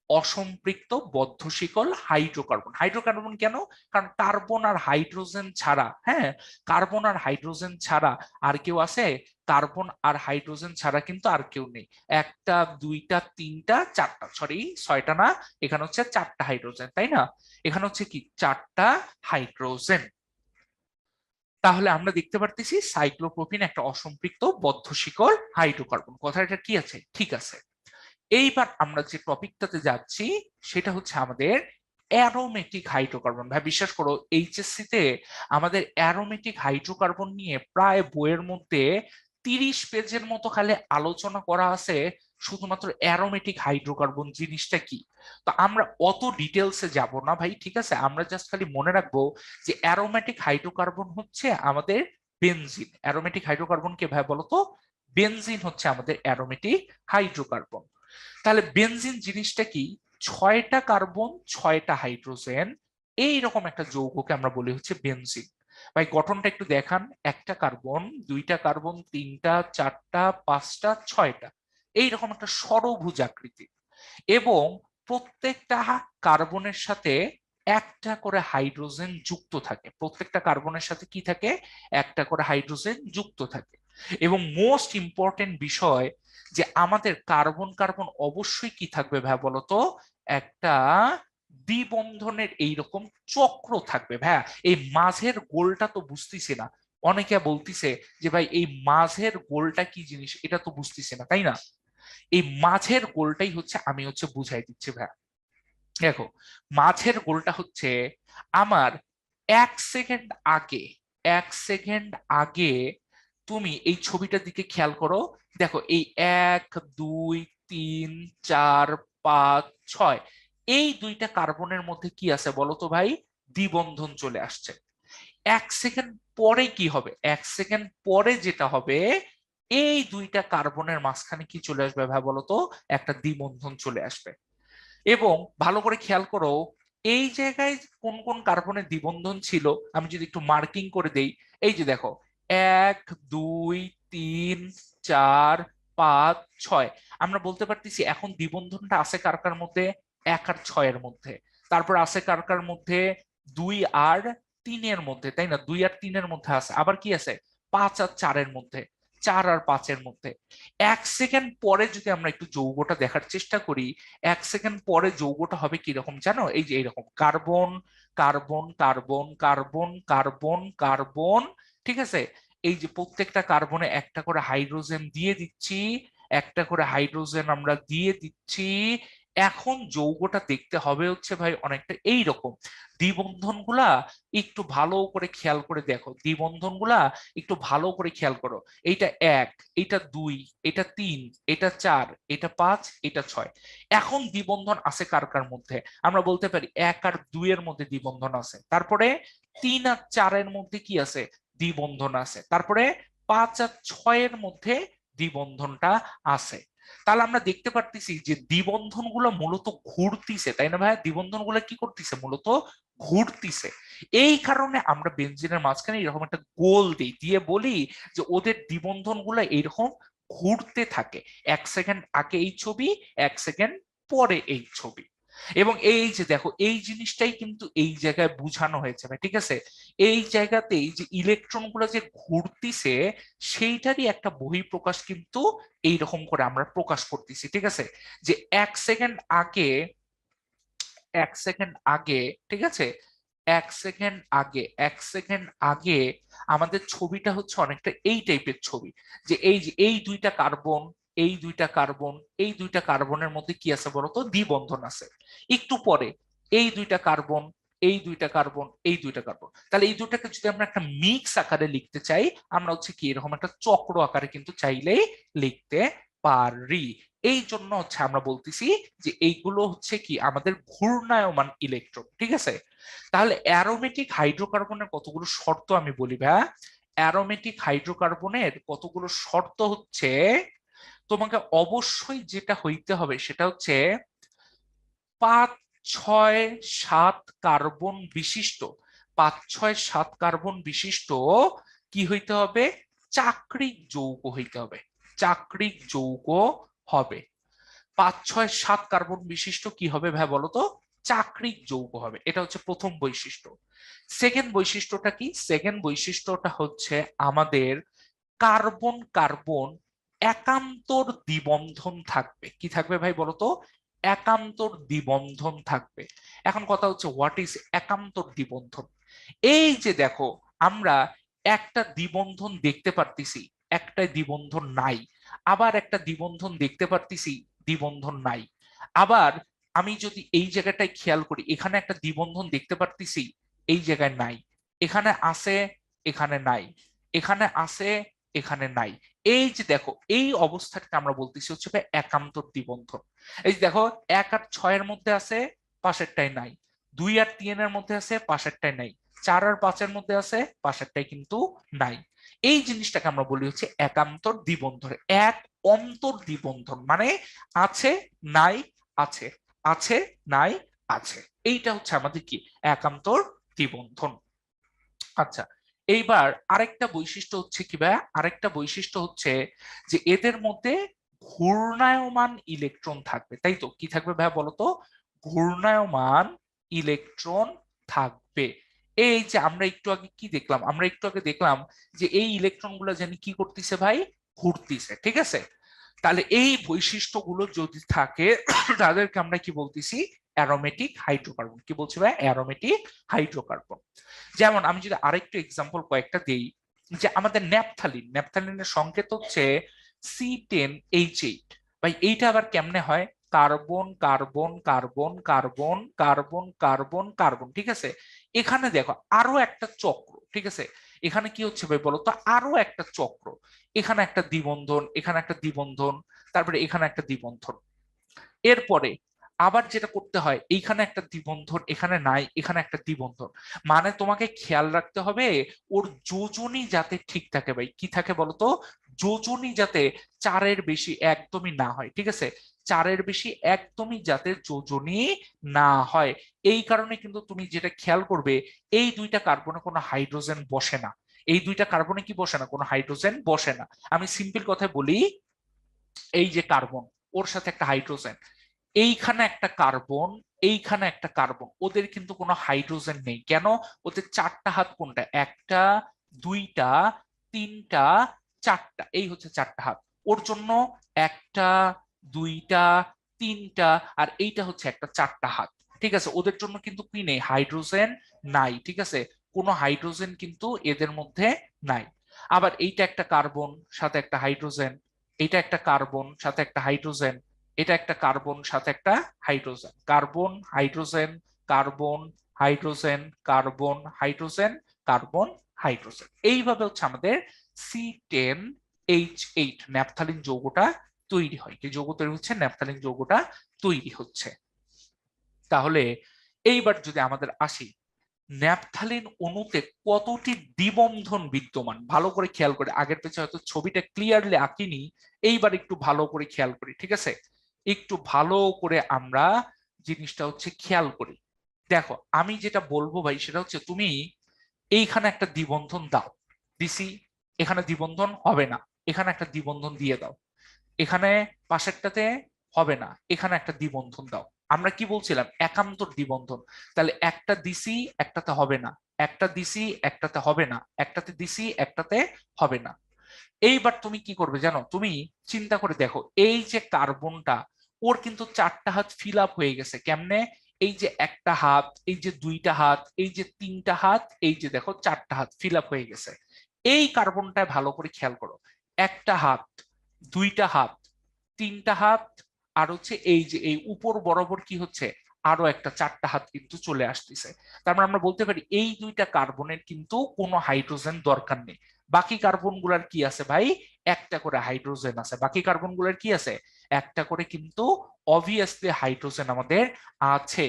অসম্পৃক্ত বদ্ধ শিকল হাইড্রোকার্বন। হাইড্রোকার্বন কেন? কারণ কার্বন আর হাইড্রোজেন ছাড়া, হ্যাঁ, কার্বন আর হাইড্রোজেন ছাড়া আর কেউ আছে? কার্বন আর হাইড্রোজেন ছাড়া কিন্তু আর কেউ নেই। একটা, দুইটা, তিনটা, চারটা, সরি ছয়টা না, এখানে হচ্ছে চারটা হাইড্রোজেন, তাই না? এখানে হচ্ছে কি? চারটা হাইড্রোজেন। তাহলে আমরা দেখতে পারতেছি সাইক্লোপ্রোপিন একটা অসম্পৃক্ত বদ্ধ শিকল হাইড্রোকার্বন। কথাটা কি আছে? ঠিক আছে। এইবার আমরা যে টপিকটাতে যাচ্ছি সেটা হচ্ছে আমাদের অ্যারোমেটিক হাইড্রোকার্বন। ভাই বিশ্বাস করো এইচএসসি তে আমাদের অ্যারোমেটিক হাইড্রোকার্বন নিয়ে প্রায় বইয়ের মধ্যে 30 পেজের মতো খালি আলোচনা করা আছে শুধুমাত্র অ্যারোমেটিক হাইড্রোকার্বন জিনিসটা কি। তো আমরা অত ডিটেলসে যাব না ভাই, ঠিক আছে? আমরা জাস্ট খালি মনে রাখবো যে অ্যারোমেটিক হাইড্রোকার্বন হচ্ছে আমাদের বেনজিন। অ্যারোমেটিক হাইড্রোকার্বন কে ভাই বলতো? বেনজিন হচ্ছে আমাদের অ্যারোমেটিক হাইড্রোকার্বন। তাহলে বেনজিন জিনিসটা কি? 6টা কার্বন 6টা হাইড্রোজেন, এইরকম একটা যৌগকে আমরা বলি হচ্ছে বেনজিন। ভাই গঠনটা একটু দেখান। একটা কার্বন, দুইটা কার্বন, তিনটা, চারটা, পাঁচটা, 6টা, এইরকম একটা ষড়ভুজ আকৃতি, এবং প্রত্যেকটা কার্বনের সাথে একটা করে হাইড্রোজেন যুক্ত থাকে। প্রত্যেকটা কার্বনের সাথে কি থাকে? একটা করে হাইড্রোজেন যুক্ত থাকে। এবং মোস্ট ইম্পর্টেন্ট বিষয়, যে আমাদের কার্বন কার্বন অবশ্যই কি থাকবে ভাই বলতো? একটা দ্বিবন্ধনের এইরকম চক্র থাকবে ভাইয়া। এই মাঝের গোলটা তো বুঝতেছি না। অনেকে বলতিছে যে ভাই এই মাঝের গোলটা কি জিনিস, এটা তো বুঝতেছি না, তাই না? এই মাঝের গোলটাই হচ্ছে আমি হচ্ছে বুঝাই দিচ্ছি ভাইয়া। দেখো, মাঝের গোলটা হচ্ছে আমার 1 সেকেন্ড আগে, 1 সেকেন্ড আগে তুমি এই ছবিটার দিকে খেয়াল করো। দেখো এই 1 2 3 4 5 6, এই দুইটা কার্বনের মধ্যে কি আছে বলো তো ভাই? দ্বিবন্ধন চলে আসছে। 1 সেকেন্ড পরে কি হবে? 1 সেকেন্ড পরে যেটা হবে, এই দুইটা কার্বনের মাঝখানে কি চলে আসবে ভাই বলতো? একটা দ্বিবন্ধন চলে আসবে। এবং ভালো করে খেয়াল করো, এই জায়গায় কোন কোন কার্বনের দ্বিবন্ধন ছিল আমি যদি একটু মার্কিং করে দেই। এই যে দেখো, 1 2 3 4 5 6, আমরা বলতে পারতেছি এখন দ্বিবন্ধনটা আছে কার কার মধ্যে? 1 আর 6-এর মধ্যে। তারপর আছে কার কার মধ্যে? 2 আর 3-এর মধ্যে, তাই না? 2 আর 3-এর মধ্যে আছে। আবার কি আছে? 5 আর 4-এর মধ্যে, 4 আর 5-এর মধ্যে। 1 সেকেন্ড পরে যদি আমরা একটু যৌগটা দেখার চেষ্টা করি, 1 সেকেন্ড পরে যৌগটা হবে কিরকম জানো? এই যে এইরকম carbon carbon carbon carbon carbon carbon, ঠিক আছে? এই যে প্রত্যেকটা কার্বনে একটা করে হাইড্রোজেন দিয়ে দিচ্ছি, একটা করে হাইড্রোজেন আমরা দিয়ে দিচ্ছি। এখন যৌগটা দেখতে হবে হচ্ছে ভাই অনেকটা এইরকম। দ্বিবন্ধন গুলা একটু ভালো করে খেয়াল করে দেখো, দ্বিবন্ধন গুলা একটু ভালো করে খেয়াল করো। এইটা 1, এটা 2, এটা 3, এটা 4, এটা 5, এটা 6। এখন দ্বিবন্ধন আছে কার কার মধ্যে? আমরা বলতে পারি 1 আর 2-এর মধ্যে দ্বিবন্ধন আছে। তারপরে 3 আর 4-এর মধ্যে কি আছে? দ্বিবন্ধন আছে। তারপরে 5 আর 6-এর মধ্যে দ্বিবন্ধনটা আছে। তাহলে আমরা দেখতে পারতেছি যে দ্বিবন্ধন গুলো মূলত ঘুরতিছে, তাই না ভাই? দ্বিবন্ধন গুলো কি করতেছে? মূলত ঘুরতিছে। এই কারণে আমরা বেনজিনের মাঝখানে এরকম একটা গোল দিই, দিয়ে বলি যে ওদের দ্বিবন্ধন গুলো এইরকম ঘুরতে থাকে। 1 সেকেন্ড আগে এই ছবি, 1 সেকেন্ড পরে এই ছবি। এবং এই যে দেখো, এই জিনিসটাই কিন্তু এই জায়গায় বুঝানো হয়েছে ভাই, ঠিক আছে? এই জায়গাতেই যে ইলেকট্রন গুলো যে ঘুরতিছে, সেইটারই একটা বহিঃপ্রকাশ কিন্তু এইরকম করে আমরা প্রকাশ করতেছি, ঠিক আছে? যে 1 সেকেন্ড আগে, 1 সেকেন্ড আগে, ঠিক আছে, 1 সেকেন্ড আগে আমাদের ছবিটা হচ্ছে অনেকটা এই টাইপের ছবি। যে এই দুইটা কার্বন, এই দুইটা কার্বন, এই দুইটা কার্বনের মধ্যে কি আছে বলতো? দ্বিবন্ধন আছে। একটু পরে এই দুইটা কার্বন, এই দুইটা কার্বন, এই দুইটা কার্বন। তাহলে এই দুটাকে যদি আমরা একটা মিক্স আকারে লিখতে চাই, আমরা হচ্ছে কি এরকম একটা চক্র আকারে কিন্তু চাইলেই লিখতে পারি। এই জন্য হচ্ছে আমরা বলতেছি যে এইগুলো হচ্ছে কি আমাদের ঘূর্ণায়মান ইলেকট্রন, ঠিক আছে? তাহলে অ্যারোমেটিক হাইড্রোকার্বনের কতগুলো শর্ত আমি বলি ভাইয়া। অ্যারোমেটিক হাইড্রোকার্বনের কতগুলো শর্ত হচ্ছে, তোমাকে অবশ্যই যেটা হইতে হবে সেটা হচ্ছে 5 6 7 কার্বন বিশিষ্ট, 5 6 7 কার্বন বিশিষ্ট কি হইতে হবে? চাক্রিক যৌগ হইতে হবে। চাক্রিক যৌগ হবে। 5 6 7 কার্বন বিশিষ্ট কি হবে ভাই বলতো? চাক্রিক যৌগ হবে। এটা হচ্ছে প্রথম বৈশিষ্ট্য। সেকেন্ড বৈশিষ্ট্যটা কি? সেকেন্ড বৈশিষ্ট্যটা হচ্ছে আমাদের কার্বন কার্বন একান্তর দ্বিবন্ধন থাকবে। কি থাকবে ভাই বলতো? একান্তর দ্বিবন্ধন থাকবে। এখন কথা হচ্ছে হোয়াট ইজ একান্তর দ্বিবন্ধন? এই যে দেখো, আমরা একটা দ্বিবন্ধন দেখতে পারতেছি, একটা দ্বিবন্ধন নাই। আবার একটা দ্বিবন্ধন দেখতে পারতেছি, দ্বিবন্ধন নাই। আবার আমি যদি এই জায়গাটায় খেয়াল করি, এখানে একটা দ্বিবন্ধন দেখতে পারতেছি, এই জায়গায় নাই। এখানে আছে, এখানে নাই। এখানে আছে, এখানে নাই। এই যে দেখো, এই অবস্থাটাকে আমরা বলতেছি হচ্ছে ভাই একান্তর দ্বিবন্ধন। এই যে দেখো, 1 আর 6-এর মধ্যে আছে, পাশেরটাই নাই। 2 আর 3-এর মধ্যে আছে, পাশেরটাই নাই। 4 আর 5-এর মধ্যে আছে, পাশেরটাই কিন্তু নাই। এই জিনিসটাকে আমরা বলি হচ্ছে একান্তর দ্বিবন্ধন। এক অন্তর দ্বিবন্ধন মানে আছে নাই আছে, আছে নাই আছে, এইটা হচ্ছে আমাদের কি একান্তর দ্বিবন্ধন। আচ্ছা, এইবার আরেকটা বৈশিষ্ট্য হচ্ছে কি ভাইয়া, আরেকটা বৈশিষ্ট্য হচ্ছে যে এদের মধ্যে ঘূর্ণায়মান ইলেকট্রন থাকবে, তাই তো? কি থাকবে ভাইয়া বলতো? ঘূর্ণায়মান ইলেকট্রন থাকবে। এই যে আমরা একটু আগে কি দেখলাম, আমরা একটু আগে দেখলাম যে এই ইলেকট্রন গুলো জানি কি করতেছে ভাই, ঘুরতেছে, ঠিক আছে? তাহলে এই বৈশিষ্ট্যগুলো যদি থাকে তাদেরকে আমরা কি বলতেছি, অ্যারোমেটিক হাইড্রোকার্বন। কি বলছি ভাই? Aromatic hydrocarbon. যেমন আমি যদি আরেকটু এক্সাম্পল কয়েকটা দেই, যে আমাদের ন্যাপথালিন, ন্যাপথালিনের সংকেত হচ্ছে C10H8। ভাই এইটা আবার কেমনে হয়? Carbon carbon carbon carbon carbon carbon carbon, ঠিক আছে? এখানে দেখো আরো একটা চক্র, ঠিক আছে? এখানে কি হচ্ছে ভাই বলো তো, আরো একটা চক্র, এখানে একটা দ্বিবন্ধন, এখানে একটা দ্বিবন্ধন, তারপরে এখানে একটা দ্বিবন্ধন। এরপরে আবার যেটা করতে হয়, এইখানে একটা দ্বিবন্ধন, এখানে নাই, এখানে একটা দ্বিবন্ধন। মানে তোমাকে খেয়াল রাখতে হবে ওর যোজনী যাতে ঠিক থাকে। ভাই কি থাকে বলতো? যোজনী যাতে চারের বেশি একদমই না হয়, ঠিক আছে? চারের বেশি একদমই যাতে যোজনী না হয়। এই কারণে কিন্তু তুমি যেটা খেয়াল করবে, এই দুইটা কার্বনে কোনো হাইড্রোজেন বসে না। এই দুইটা কার্বনে কি বসে না? কোনো হাইড্রোজেন বসে না। আমি সিম্পল কথায় বলি, এই যে কার্বন, ওর সাথে একটা হাইড্রোজেন, এইখানে একটা কার্বন, এইখানে একটা কার্বন, ওদের কিন্তু কোনো হাইড্রোজেন নেই। কেন? ওদের চারটা হাত কোনটা? একটা, দুইটা, তিনটা, চারটা, এই হচ্ছে চারটা হাত। ওর জন্য একটা, দুইটা, তিনটা, আর এইটা হচ্ছে একটা চারটা হাত, ঠিক আছে? ওদের জন্য কিন্তু কি নেই? হাইড্রোজেন নাই, ঠিক আছে? কোনো হাইড্রোজেন কিন্তু এদের মধ্যে নাই। আবার এইটা একটা কার্বন সাথে একটা হাইড্রোজেন, এটা একটা কার্বন সাথে একটা হাইড্রোজেন, এটা একটা কার্বন সাথে একটা hydrogen, carbon hydrogen, carbon hydrogen, carbon hydrogen, carbon hydrogen. এইভাবে হচ্ছে আমাদের C10H8 ন্যাপথালিন যৌগটা তৈরি হয়। কি যৌগ তৈরি হচ্ছে? ন্যাপথালিন যৌগটা তৈরি হচ্ছে। তাহলে এইবার যদি আমাদের আসি, ন্যাপথালিন অণুতে কতটি দ্বিবন্ধন বিদ্যমান, ভালো করে খেয়াল করে, আগের পেছে হয়তো ছবিটা ক্লিয়ারলি আঁকিনি, এইবার একটু ভালো করে খেয়াল করি, ঠিক আছে? একটু ভালো করে আমরা জিনিসটা হচ্ছে খেয়াল করি। দেখো আমি যেটা বলবো ভাই সেটা হচ্ছে, তুমি এইখানে একটা দ্বিবন্ধন দাও, দিছি, এখানে দ্বিবন্ধন হবে না, এখানে একটা দ্বিবন্ধন দিয়ে দাও, এখানে পাশেরটাতে হবে না, এখানে একটা দ্বিবন্ধন দাও। আমরা কি বলছিলাম? একান্তর দ্বিবন্ধন। তাহলে একটা দিসি, একটাতে হবে না, একটা দিসি, একটাতে হবে না, একটাতে দিসি, একটাতে হবে না। এইবার তুমি কি করবে জানো? তুমি চিন্তা করে দেখো, এই যে কার্বনটা, ওর কিন্তু চারটা হাত ফিল আপ হয়ে গেছে। কেমনে? এই যে একটা হাত, এই যে দুইটা হাত, এই যে তিনটা হাত, এই যে দেখো চারটা হাত ফিল আপ হয়ে গেছে। এই কার্বনটায় ভালো করে খেয়াল করো, একটা হাত, দুইটা হাত, তিনটা হাত, আর হচ্ছে এই যে এই উপর বরাবর কি হচ্ছে, আরো একটা চারটা হাত কিন্তু চলে আসতেছে। তার মানে আমরা বলতে পারি এই দুইটা কার্বনের কিন্তু কোনো হাইড্রোজেন দরকার নেই। বাকি কার্বন গুলার কি আছে ভাই? একটা করে হাইড্রোজেন আছে। বাকি কার্বন গুলার কি আছে? একটা করে কিন্তু অবভিয়াসলি হাইড্রোজেন আমাদের আছে।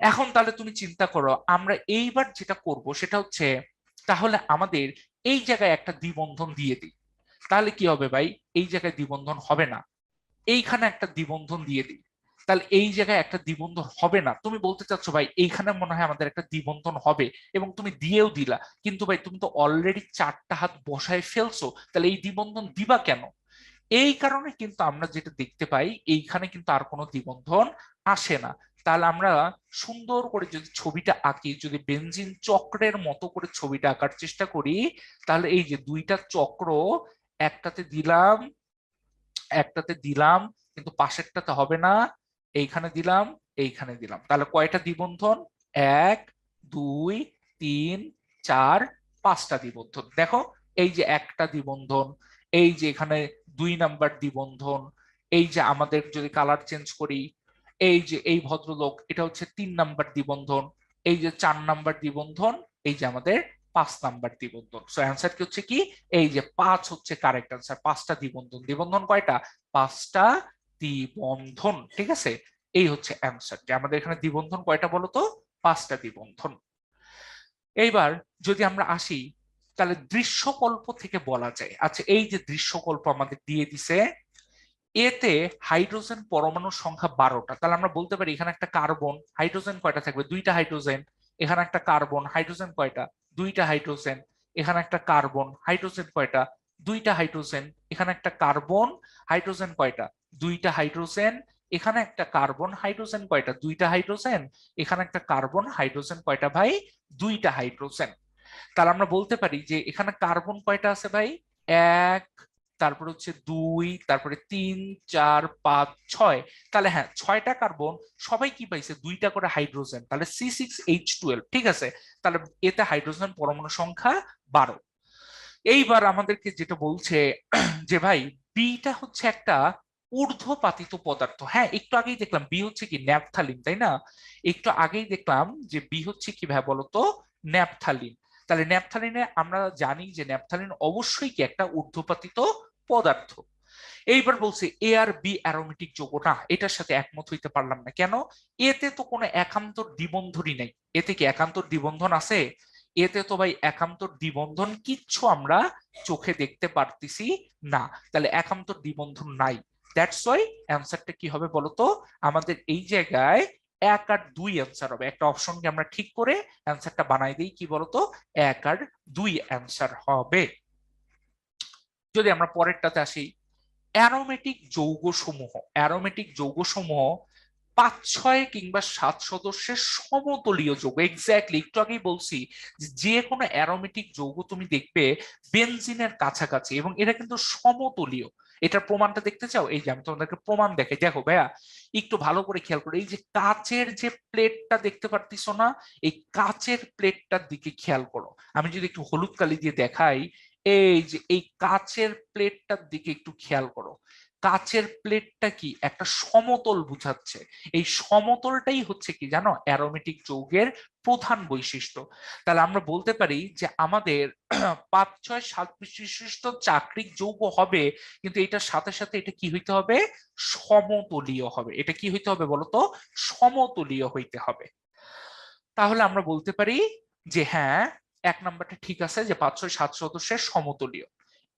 এখন তাহলে তুমি চিন্তা করো, আমরা এইবার যেটা করব সেটা হচ্ছে, তাহলে আমাদের এই জায়গায় একটা দ্বিবন্ধন দিয়ে দিই। তাহলে কি হবে ভাই? এই জায়গায় দ্বিবন্ধন হবে না। এইখানে একটা দ্বিবন্ধন দিয়ে দিই, তাহলে এই জায়গায় একটা দ্বিবন্ধন হবে না। তুমি বলতে চাচ্ছ ভাই এইখানে মনে হয় আমাদের একটা দ্বিবন্ধন হবে, এবং তুমি দিয়েও দিলা, কিন্তু ভাই তুমি তো অলরেডি চারটা হাত বসায় ফেলছো, তাহলে এই দ্বিবন্ধন দিবা কেন? এই কারণে কিন্তু আমরা যেটা দেখতে পাই, এইখানে কিন্তু আর কোনো দ্বিবন্ধন আসে না। তাহলে আমরা সুন্দর করে যদি ছবিটা আঁকি, যদি বেনজিন চক্রের মতো করে ছবিটা আঁকার চেষ্টা করি, তাহলে এই যে দুইটা চক্র, একটাতে দিলাম, একটাতে দিলাম, কিন্তু পাশেরটাতে হবে না, এইখানে দিলাম, এইখানে দিলাম, তাহলে কয়টা দ্বিবন্ধন? এক, দুই, তিন, চার, পাঁচটা দ্বিবন্ধন। দেখো এই যে একটা দ্বিবন্ধন, এই যে এখানে দুই নাম্বার দ্বিবন্ধন, এই যে আমাদের যদি কালার চেঞ্জ করি, এই যে এই ভদ্রলোক, এটা হচ্ছে তিন নাম্বার দ্বিবন্ধন, এই যে চার নাম্বার দ্বিবন্ধন, এই যে আমাদের পাঁচ নাম্বার দ্বিবন্ধন। সো অ্যান্সার কি হচ্ছে কি? এই যে পাঁচ হচ্ছে কারেক্ট অ্যান্সার। পাঁচটা দ্বিবন্ধন। দ্বিবন্ধন কয়টা? পাঁচটা দ্বিবন্ধন, ঠিক আছে? এই হচ্ছে অ্যান্সার, যে আমাদের এখানে দ্বিবন্ধন কয়টা বলতো? পাঁচটা দ্বিবন্ধন। এইবার যদি আমরা আসি তাহলে দৃশ্যকল্প থেকে বলা যায়, আচ্ছা এই যে দৃশ্যকল্প আমাদের দিয়ে দিছে, এতে হাইড্রোজেন পরমাণুর সংখ্যা 12টা, তাহলে আমরা বলতে পারি এখানে একটা কার্বন, হাইড্রোজেন কয়টা থাকবে, দুইটা হাইড্রোজেন, এখানে একটা কার্বন, হাইড্রোজেন কয়টা, দুইটা হাইড্রোজেন, এখানে একটা কার্বন, হাইড্রোজেন কয়টা, দুইটা হাইড্রোজেন, এখানে একটা কার্বন, হাইড্রোজেন কয়টা, দুইটা হাইড্রোজেন, এখানে একটা কার্বন, হাইড্রোজেন কয়টা, দুইটা হাইড্রোজেন, এখানে একটা কার্বন, হাইড্রোজেন কয়টা ভাই, দুইটা হাইড্রোজেন। তাহলে আমরা বলতে পারি যে এখানে কার্বন কয়টা আছে ভাই, এক, তারপরে হচ্ছে দুই, তারপরে তিন, চার, পাঁচ, ছয়। তাহলে হ্যাঁ, ছয়টা কার্বন, সবাই কি পাইছে, দুইটা করে হাইড্রোজেন, তাহলে C6H12, ঠিক আছে। তাহলে এতে হাইড্রোজেন পরমাণু সংখ্যা 12। এইবার আমাদেরকে যেটা বলছে যে ভাই বিটা হচ্ছে একটা ঊর্ধ্বপাতিত পদার্থ। হ্যাঁ, একটু আগেই দেখলাম বি হচ্ছে কি, ন্যাপথালিন, তাই না? একটু আগেই দেখলাম যে বি হচ্ছে কি ভাই বলতো, ন্যাপথালিন। তাহলে ন্যাপথালিনে আমরা জানি যে ন্যাপথালিন অবশ্যই কি একটা ঊর্ধ্বপাতিত পদার্থ। এইবার বলছে এ আর বি অ্যারোমেটিক যৌগ না, এটার সাথে একমত হইতে পারলাম না। কেন? এতে তো কোনো একান্তর দ্বিবন্ধনই নেই। এতে কি একান্তর দ্বিবন্ধন আছে? এতে তো ভাই একান্তর দ্বিবন্ধন কিচ্ছু আমরা চোখে দেখতে পারতেছি না, তাহলে একান্তর দ্বিবন্ধন নাই। দ্যাটস ওয়াই অ্যান্সারটা কি হবে বলতো, আমাদের এই জায়গায় 1 আর 2 অ্যান্সার হবে। একটা অপশনকে আমরা ঠিক করে অ্যান্সারটা বানাই দিই, কি বলতো, 1 আর 2 অ্যান্সার হবে। যদি আমরা পরেরটাতে আসি, অ্যারোমেটিক যৌগসমূহ, অ্যারোমেটিক যৌগসমূহ 5, 6 কিংবা 7 সদস্যের সমতলীয় যৌগ। এক্স্যাক্টলি একটু আগেই বলছি যে কোনো অ্যারোমেটিক যৌগ তুমি দেখবে বেনজিনের কাছাকাছি, এবং এটা কিন্তু সমতলীয়। এটার প্রমাণটা দেখতে চাও? এই যে আমি তোমাদেরকে প্রমাণ দেখাই, দেখো ভাইয়া একটু ভালো করে খেয়াল করো, এই যে কাচের যে প্লেটটা দেখতে পারতিস না, এই কাচের প্লেটটার দিকে খেয়াল করো। আমি যদি একটু হলুদ কালি দিয়ে দেখাই, এই যে এই কাচের প্লেটটার দিকে একটু খেয়াল করো। কাচের প্লেটটা কি একটা সমতল বুঝাচ্ছে। এই সমতলটাই হচ্ছে কি জানো, অ্যারোমেটিক যৌগের প্রধান বৈশিষ্ট্য। তাহলে আমরা বলতে পারি যে আমাদের 5, 6, 7 বিশিষ্ট চাকরিক যৌগ হবে, কিন্তু এটার সাথে সাথে এটা কি হইতে হবে, সমতলীয় হবে। এটা কি হইতে হবে বলতো, সমতলীয় হইতে হবে। তাহলে আমরা বলতে পারি যে হ্যাঁ, 1 নাম্বারটা ঠিক আছে, যে 5, 6, 7 সদস্যের সমতলীয়।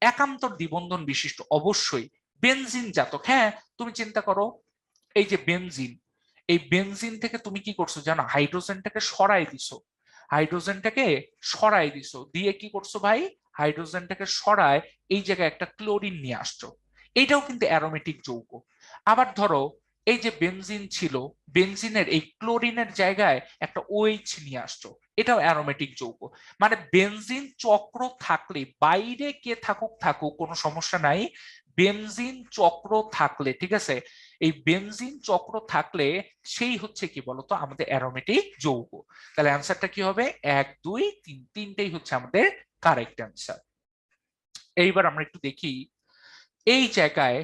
একান্তর দ্বিবন্ধন বিশিষ্ট, অবশ্যই বেনজিন জাতক। হ্যাঁ, তুমি চিন্তা করো, এই যে বেনজিন, এই বেনজিন থেকে তুমি কি করছো জানো, হাইড্রোজেনটাকে সরাই দিছো, হাইড্রোজেনটাকে সরাই দিছো, দিয়ে কি করছো ভাই, হাইড্রোজেনটাকে সরায় এই জায়গায় একটা ক্লোরিন নিয়ে আসছো। এইটাও কিন্তু অ্যারোমেটিক যৌগ। আবার ধরো এই যে বেনজিন ছিল, বেনজিনের এই ক্লোরিনের জায়গায় একটা OH নিয়ে আসছো, এটাও অ্যারোমেটিক যৌগ। মানে বেনজিন চক্র থাকলে, বাইরে কে থাকুক থাকুক কোনো সমস্যা নাই, বেনজিন চক্র থাকলে, ঠিক আছে, এই বেনজিন চক্র থাকলে সেই হচ্ছে কি বলতো আমাদের অ্যারোমেটিক যৌগ। তাহলে অ্যান্সারটা কি হবে, 1, 2, 3, তিনটেই হচ্ছে আমাদের কারেক্ট অ্যান্সার। এইবার আমরা একটু দেখি, এই জায়গায়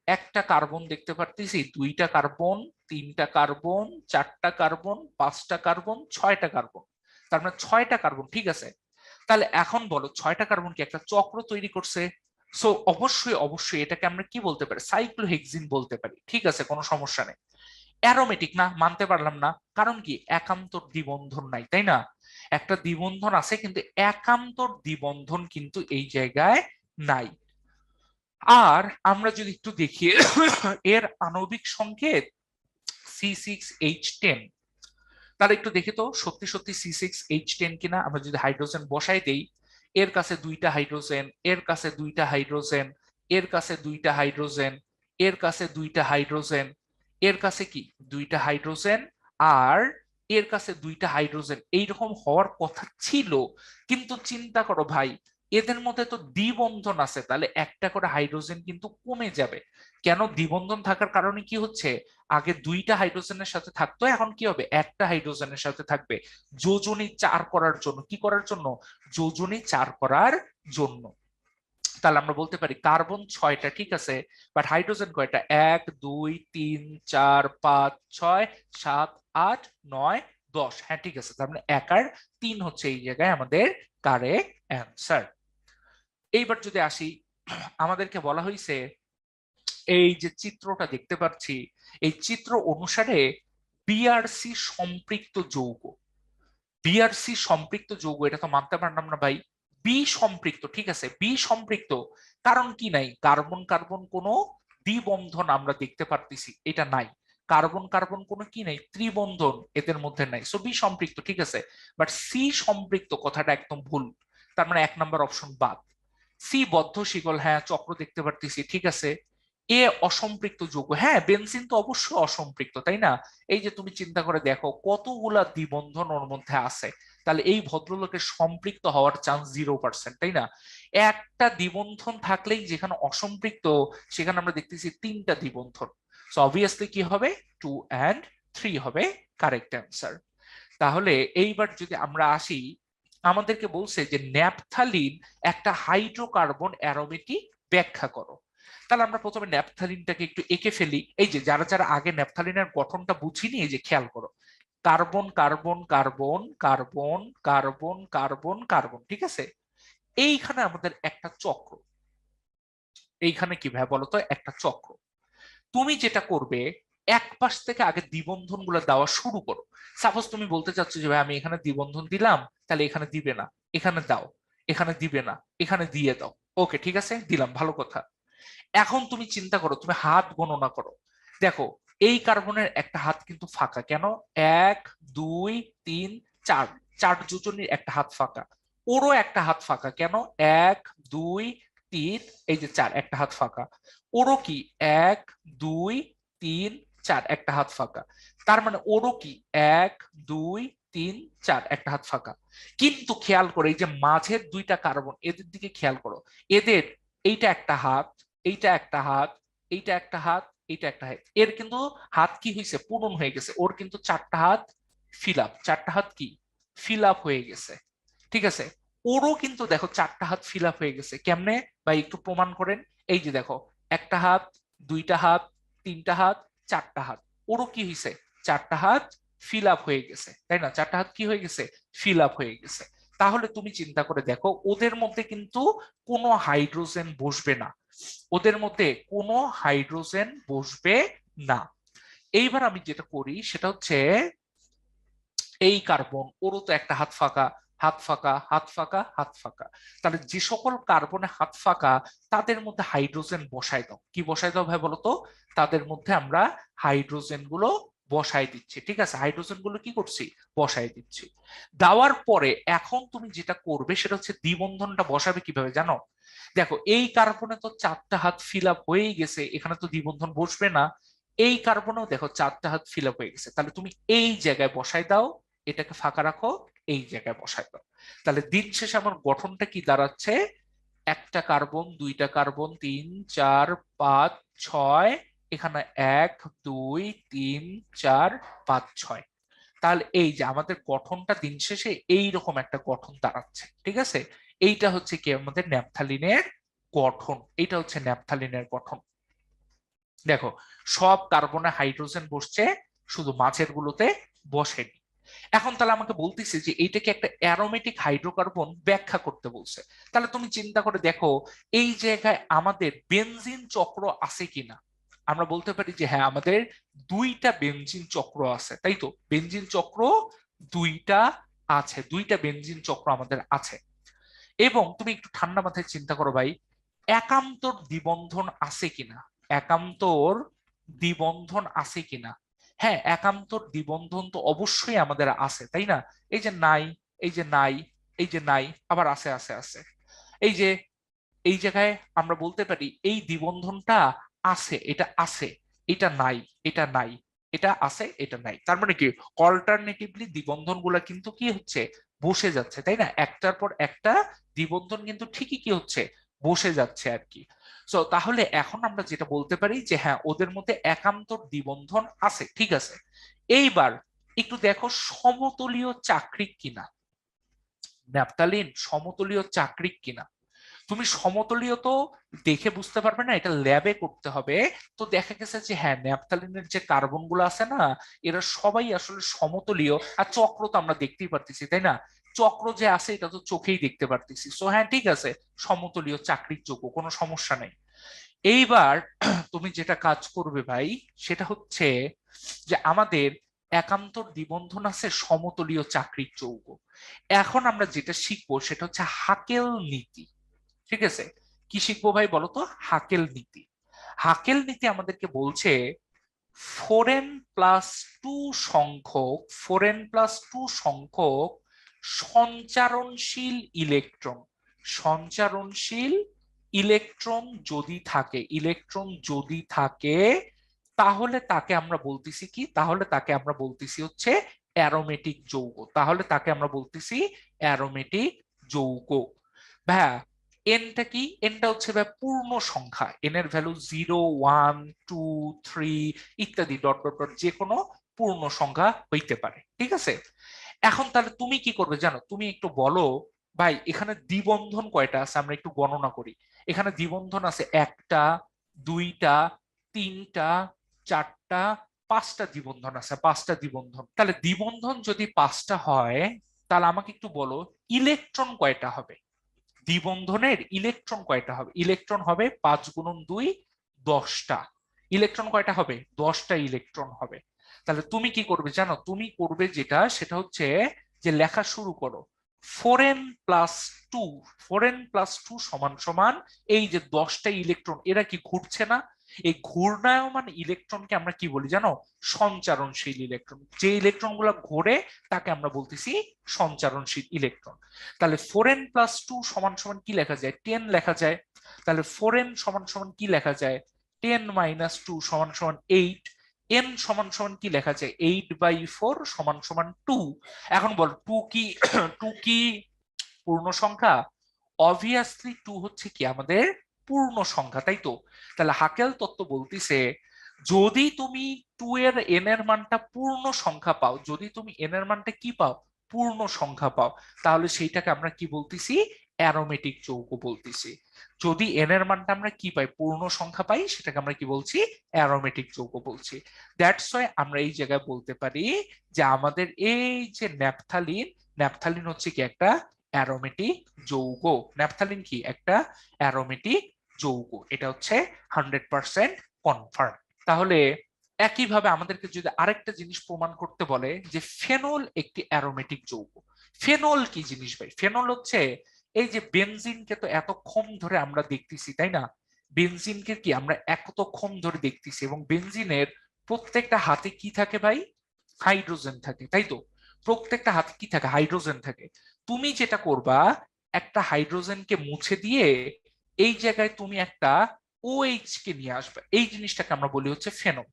একটা কার্বন দেখতে পারতেছি, দুইটা কার্বন, তিনটা কার্বন, চারটা কার্বন, পাঁচটা কার্বন, ছয়টা কার্বন, তার মানে 6টা কার্বন, ঠিক আছে। তাহলে এখন বলো 6টা কার্বন কি একটা চক্র তৈরি করছে? সো অবশ্যই অবশ্যই এটাকে আমরা কি বলতে পারি, সাইক্লোহেক্সিন বলতে পারি, ঠিক আছে, কোনো সমস্যা নেই। অ্যারোমেটিক না, মানতে পারলাম না, কারণ কি একান্তর দ্বিবন্ধন নাই, তাই না? একটা দ্বিবন্ধন আছে কিন্তু একান্তর দ্বিবন্ধন কিন্তু এই জায়গায় নাই। আর আমরা যদি একটু দেখি এর আণবিক সংকেত C6H10, তাহলে একটু দেখি তো সত্যি সত্যি C6H10 কিনা। আমরা যদি হাইড্রোজেন বসাই দেই, এর কাছে দুইটা হাইড্রোজেন, এর কাছে দুইটা হাইড্রোজেন, এর কাছে দুইটা হাইড্রোজেন, এর কাছে দুইটা হাইড্রোজেন, এর কাছে কি দুইটা হাইড্রোজেন, আর এর কাছে দুইটা হাইড্রোজেন, এইরকম হওয়ার কথা ছিল। কিন্তু চিন্তা করো ভাই, এদের মধ্যে তো দ্বিবন্ধন আছে, তাহলে একটা করে হাইড্রোজেন কিন্তু কমে যাবে। কেন? দ্বিবন্ধন থাকার কারণে কি হচ্ছে, আগে দুইটা হাইড্রোজেনের সাথে থাকতো, এখন কি হবে, একটা হাইড্রোজেনের সাথে থাকবে, যোজনী 4 করার জন্য। কি করার জন্য? যোজনী 4 করার জন্য। তাহলে আমরা বলতে পারি কার্বন 6টা, ঠিক আছে, বাট হাইড্রোজেন কয়টা, 1, 2, 3, 4, 5, 6, 7, 8, 9, 10। হ্যাঁ ঠিক আছে, তার মানে 1 আর 3 হচ্ছে এই জায়গায় আমাদের কারেক্ট অ্যান্সার। এইবার যদি আসি, আমাদেরকে বলা হয়েছে এই যে চিত্রটা দেখতে পাচ্ছি, এই চিত্র অনুসারে বিআরসি সম্পৃক্ত যৌগ, বিআরসি সম্পৃক্ত যৌগ, এটা তো মানতে পারলাম না ভাই, বি সম্পৃক্ত, ঠিক আছে, বি সম্পৃক্ত, কারণ কি নাই, কার্বন কার্বন কোনো দ্বিবন্ধন আমরা দেখতে পারতেছি, এটা নাই। কার্বন কার্বন কোনো কি নাই, ত্রিবন্ধন এদের মধ্যে নাই, সো বি সম্পৃক্ত, ঠিক আছে। বাট সি সম্পৃক্ত কথাটা একদম ভুল, তার মানে 1 নম্বর অপশন বাদ। সি বদ্ধ শিকল, হ্যাঁ চক্র দেখতে পারতেছি, ঠিক আছে। এ অসম্পৃক্ত যৌগ, হ্যাঁ বেনজিন তো অবশ্যই অসম্পৃক্ত, তাই না? এই যে তুমি চিন্তা করে দেখো কতগুলা দ্বিবন্ধন ওর মধ্যে আছে, তাহলে এই ভদ্রলোকের সম্পৃক্ত হওয়ার চান্স 0%, তাই না? একটা দ্বিবন্ধন থাকলেই যেখানে অসম্পৃক্ত সেখানে আমরা দেখতেছি 3টা দ্বিবন্ধন, সো অবভিয়াসলি কি হবে, 2 and 3 হবে কারেক্ট অ্যান্সার। তাহলে এইবার যদি আমরা আসি, আমাদেরকে বলছে যে ন্যাপথালিন একটা হাইড্রোকার্বন অ্যারোমেটিক ব্যাখ্যা করো। তাহলে আমরা প্রথমে ন্যাপথালিনটাকে একটু এঁকে ফেলি। এই যে যারা যারা আগে ন্যাপথালিনের গঠনটা বুঝিনি, এই যে খেয়াল করো, carbon carbon carbon carbon carbon carbon carbon, ঠিক আছে। এইখানে আমাদের একটা চক্র, এইখানে কি ভাই বলতো, একটা চক্র। তুমি যেটা করবে, এক পাশ থেকে আগে দ্বিবন্ধন গুলো দেওয়া শুরু করো। সাপোজ তুমি বলতে চাচ্ছ যে ভাই আমি এখানে দ্বিবন্ধন দিলাম, তাহলে এখানে দিবে না, এখানে দাও, এখানে দিবে না, এখানে দিয়ে দাও। ওকে ঠিক আছে, দিলাম, ভালো কথা। এখন তুমি চিন্তা করো, তুমি হাত গণনা করো, দেখো এই কার্বনের একটা হাত কিন্তু ফাঁকা, কেন? 1 2 3 4, 4 যোজনীর একটা হাত ফাঁকা। ওরও একটা হাত ফাঁকা, কেন? 1 2 3, এই যে 4, একটা হাত ফাঁকা। ওরও কি 1 2 3 4, একটা হাত ফাঁকা। তার মানে ওরও কি 1 2 3 4, একটা হাত ফাঁকা। কিন্তু খেয়াল করে এই যে মাঝের 2টা কার্বন, এদের দিকে খেয়াল করো, এদের এইটা একটা হাত, এইটা একটা হাত, এইটা একটা হাত, এইটা একটা হাত, এর কিন্তু হাত কি হয়েছে, পূরণ হয়ে গেছে। ওর কিন্তু 4টা হাত ফিল আপ, 4টা হাত কি ফিল আপ হয়ে গেছে, ঠিক আছে। ওরও কিন্তু দেখো 4টা হাত ফিল আপ হয়ে গেছে, কেমনে ভাই একটু প্রমাণ করেন। এই যে দেখো, একটা হাত, 2টা হাত, 3টা হাত, 4টা হাত, ওরও কি হয়েছে, 4টা হাত ফিল আপ হয়ে গেছে, তাই না? 4টা হাত কি হয়ে গেছে, ফিল আপ হয়ে গেছে। তাহলে তুমি চিন্তা করে দেখো, ওদের মধ্যে কিন্তু কোনো হাইড্রোজেন বসবে না, ওদের মধ্যে কোনো হাইড্রোজেন বসবে না। এইবার আমি যেটা করি সেটা হচ্ছে, এই কার্বন, ওরও তো একটা হাত ফাঁকা, হাত ফাঁকা, হাত ফাঁকা, হাত ফাঁকা। তাহলে যে সকল কার্বনে হাত ফাঁকা তাদের মধ্যে হাইড্রোজেন বসাই দাও। কি বসাই দাও ভাই বলতো? তাদের মধ্যে আমরা হাইড্রোজেন গুলো বসাই দিচ্ছি, ঠিক আছে। হাইড্রোজেন গুলো কি করছি, বসাই দিচ্ছি। দেওয়ার পরে এখন তুমি যেটা করবে সেটা হচ্ছে দ্বিবন্ধনটা বসাবে কিভাবে জানো? দেখো এই কার্বনে তো 4টা হাত ফিল আপ হয়েই গেছে, এখানে তো দ্বিবন্ধন বসবে না। এই কার্বনেও দেখো 4টা হাত ফিল আপ হয়ে গেছে, তাহলে তুমি এই জায়গায় বসাই দাও, এটাকে ফাঁকা রাখো, এই জায়গায় বসাই দাও। তাহলে দিন শেষে আমার গঠনটা কি দাঁড়াচ্ছে, একটা কার্বন, 2টা কার্বন, 3 4 5 6, এখানে 1 2 3 4 5 6। তাহলে এই যে আমাদের গঠনটা দিন শেষে এইরকম একটা গঠন দাঁড়াচ্ছে, ঠিক আছে। এইটা হচ্ছে কি আমাদের ন্যাপথালিনের গঠন, এইটা হচ্ছে ন্যাপথালিনের গঠন। দেখো সব কার্বনে হাইড্রোজেন বসছে, শুধু মাঝের গুলোতে বসেনি। এখন তাহলে আমাকে বলতেছে যে এইটাকে একটা অ্যারোমেটিক হাইড্রোকার্বন ব্যাখ্যা করতে বলছে। তাহলে তুমি চিন্তা করে দেখো, এই জায়গায় আমাদের বেনজিন চক্র আছে কিনা। আমরা বলতে পারি যে হ্যাঁ আমাদের 2টা বেনজিন চক্র আছে, তাই তো? বেনজিন চক্র 2টা আছে, 2টা বেনজিন চক্র আমাদের আছে। এবং তুমি একটু ঠান্ডা মাথায় চিন্তা করো ভাই, একান্তর দ্বিবন্ধন আছে কিনা, একান্তর দ্বিবন্ধন আছে কিনা। হ্যাঁ একান্তর দ্বিবন্ধন তো অবশ্যই আমাদের আছে, তাই না? এই যে নাই, এই যে নাই, এই যে নাই, আবার আছে আছে আছে। এই যে এই জায়গায় আমরা বলতে পারি এই দ্বিবন্ধনটা আছে, এটা আছে, এটা নাই, এটা নাই, এটা আছে, এটা নাই। তার মানে কি, অল্টারনেটিভলি দ্বিবন্ধন গুলা কিন্তু কি হচ্ছে, বসে যাচ্ছে, তাই না? একটার পর একটা দ্বিবন্ধন কিন্তু ঠিকই কি হচ্ছে, বসে যাচ্ছে আর কি। সো তাহলে এখন আমরা যেটা বলতে পারি যে হ্যাঁ ওদের মধ্যে একান্তর দ্বিবন্ধন আছে, ঠিক আছে। এইবার একটু দেখো সমতলীয় চাকরিক কিনা, ন্যাপথালিন সমতলীয় চাকরিক কিনা। তুমি সমতলীয় তো দেখে বুঝতে পারবে না, এটা ল্যাবে করতে হবে। তো দেখা গেছে যে হ্যাঁ ন্যাপথালিনের যে কার্বন গুলো আছে না, এরা সবাই আসলে সমতলীয়। আর চক্র তো আমরা দেখতেই পারতেছি, তাই না? চক্র যে আছে এটা তো চোখেই দেখতে পারতেছি, সো হ্যাঁ ঠিক আছে, সমতলীয় চাকরির যোগ্য, কোনো সমস্যা নেই। এইবার তুমি যেটা কাজ করবে ভাই সেটা হচ্ছে যে আমাদের একান্তর দ্বিবন্ধন আছে সমতলীয় চাকরিক যৌগ। এখন আমরা যেটা শিখবো সেটা হচ্ছে হাকেল নীতি। ঠিক আছে, কি শিখবো ভাই বলতো? হাকেল নীতি। হাকেল নীতি আমাদেরকে বলছে ফোরেন প্লাস টু সংখ্যক, সঞ্চারণশীল ইলেকট্রন, সঞ্চারণশীল ইলেকট্রন যদি থাকে তাহলে তাকে আমরা বলতেছি কি? তাহলে তাকে আমরা বলতেছি হচ্ছে অ্যারোমেটিক যৌগ। তাহলে তাকে আমরা বলতেছি অ্যারোমেটিক যৌগ। ভাইয়া এনটা কি? এনটা হচ্ছে ভাই পূর্ণ সংখ্যা, এন এর ভ্যালু 0 1 2 3 ইত্যাদি ডট ডট ডট যে কোনো পূর্ণ সংখ্যা হইতে পারে। ঠিক আছে, এখন তাহলে তুমি কি করবে জানো? তুমি একটু বলো ভাই এখানে দ্বিবন্ধন কয়টা আছে আমরা একটু গণনা করি। এখানে দ্বিবন্ধন আছে একটা, দুইটা, তিনটা, চারটা, পাঁচটা দ্বিবন্ধন আছে, পাঁচটা দ্বিবন্ধন। তাহলে দ্বিবন্ধন যদি পাঁচটা হয় তাহলে আমাকে একটু বলো ইলেকট্রন কয়টা হবে? দ্বিবন্ধনের ইলেকট্রন কয়টা হবে? ইলেকট্রন হবে 5 × 2 10টা। ইলেকট্রন কয়টা হবে? 10টা ইলেকট্রন হবে। তাহলে তুমি কি করবে জানো? তুমি করবে যেটা সেটা হচ্ছে যে লেখা শুরু করো ফোরেন প্লাস টু, ফোরেন প্লাস টু সমান সমান এই যে 10টা ইলেকট্রন, এরা কি ঘুরছে না? এই ঘূর্ণায়মান ইলেকট্রনকে আমরা কি বলি জানো? সঞ্চারণশীল ইলেকট্রন। যে ইলেকট্রন গুলা ঘোরে তাকে আমরা বলতেছি সঞ্চারণশীল ইলেকট্রন। তাহলে ফোরেন প্লাস টু সমান সমান কি লেখা যায়? 10 লেখা যায়। তাহলে ফোরেন সমান সমান কি লেখা যায়? 10 - 2 সমান সমান 8। এন সমান সমান কি লেখা যায়? 8/4 সমান সমান 2। এখন বল টু কি টু কি পূর্ণ সংখ্যা? অবভিয়াসলি টু হচ্ছে কি আমাদের পূর্ণ সংখ্যা, তাই তো? তাহলে হাকেল তত্ত্ব বলতিছে যদি তুমি টু এর এন এর মানটা পূর্ণ সংখ্যা পাও, যদি তুমি এন এর মানটা কি পাও? পূর্ণ সংখ্যা পাও, তাহলে সেইটাকে আমরা কি বলতেছি? অ্যারোমেটিক যৌগ বলতেছি। যদি এন এর মানটা আমরা কি পাই? পূর্ণ সংখ্যা পাই, সেটাকে আমরা কি বলছি? অ্যারোমেটিক যৌগ বলছি। দ্যাটস ওয়াই আমরা এই জায়গায় বলতে পারি যে আমাদের এই যে ন্যাপথালিন, ন্যাপথালিন হচ্ছে কি একটা অ্যারোমেটিক যৌগ। ন্যাপথালিন কি একটা অ্যারোমেটিক যৌগ, এটা হচ্ছে 100% কনফার্ম। তাহলে একইভাবে আমাদেরকে যদি আরেকটা জিনিস প্রমাণ করতে বলে যে ফেনল একটি অ্যারোমেটিক যৌগ। ফেনল কি জিনিস ভাই? ফেনল হচ্ছে এই যে বেনজিনকে তো এতক্ষণ ধরে আমরা দেখতেছি, তাই না? বেনজিনকে কি আমরা এতক্ষণ ধরে দেখতেছি, এবং বেনজিনের প্রত্যেকটা হাতে কি থাকে ভাই? হাইড্রোজেন থাকে, তাই তো? প্রত্যেকটা হাতে কি থাকে? হাইড্রোজেন থাকে। তুমি যেটা করবা, একটা হাইড্রোজেনকে মুছে দিয়ে এই জায়গায় তুমি একটা OH কে নিয়ে আসবে, এই জিনিসটাকে আমরা বলি হচ্ছে ফেনল।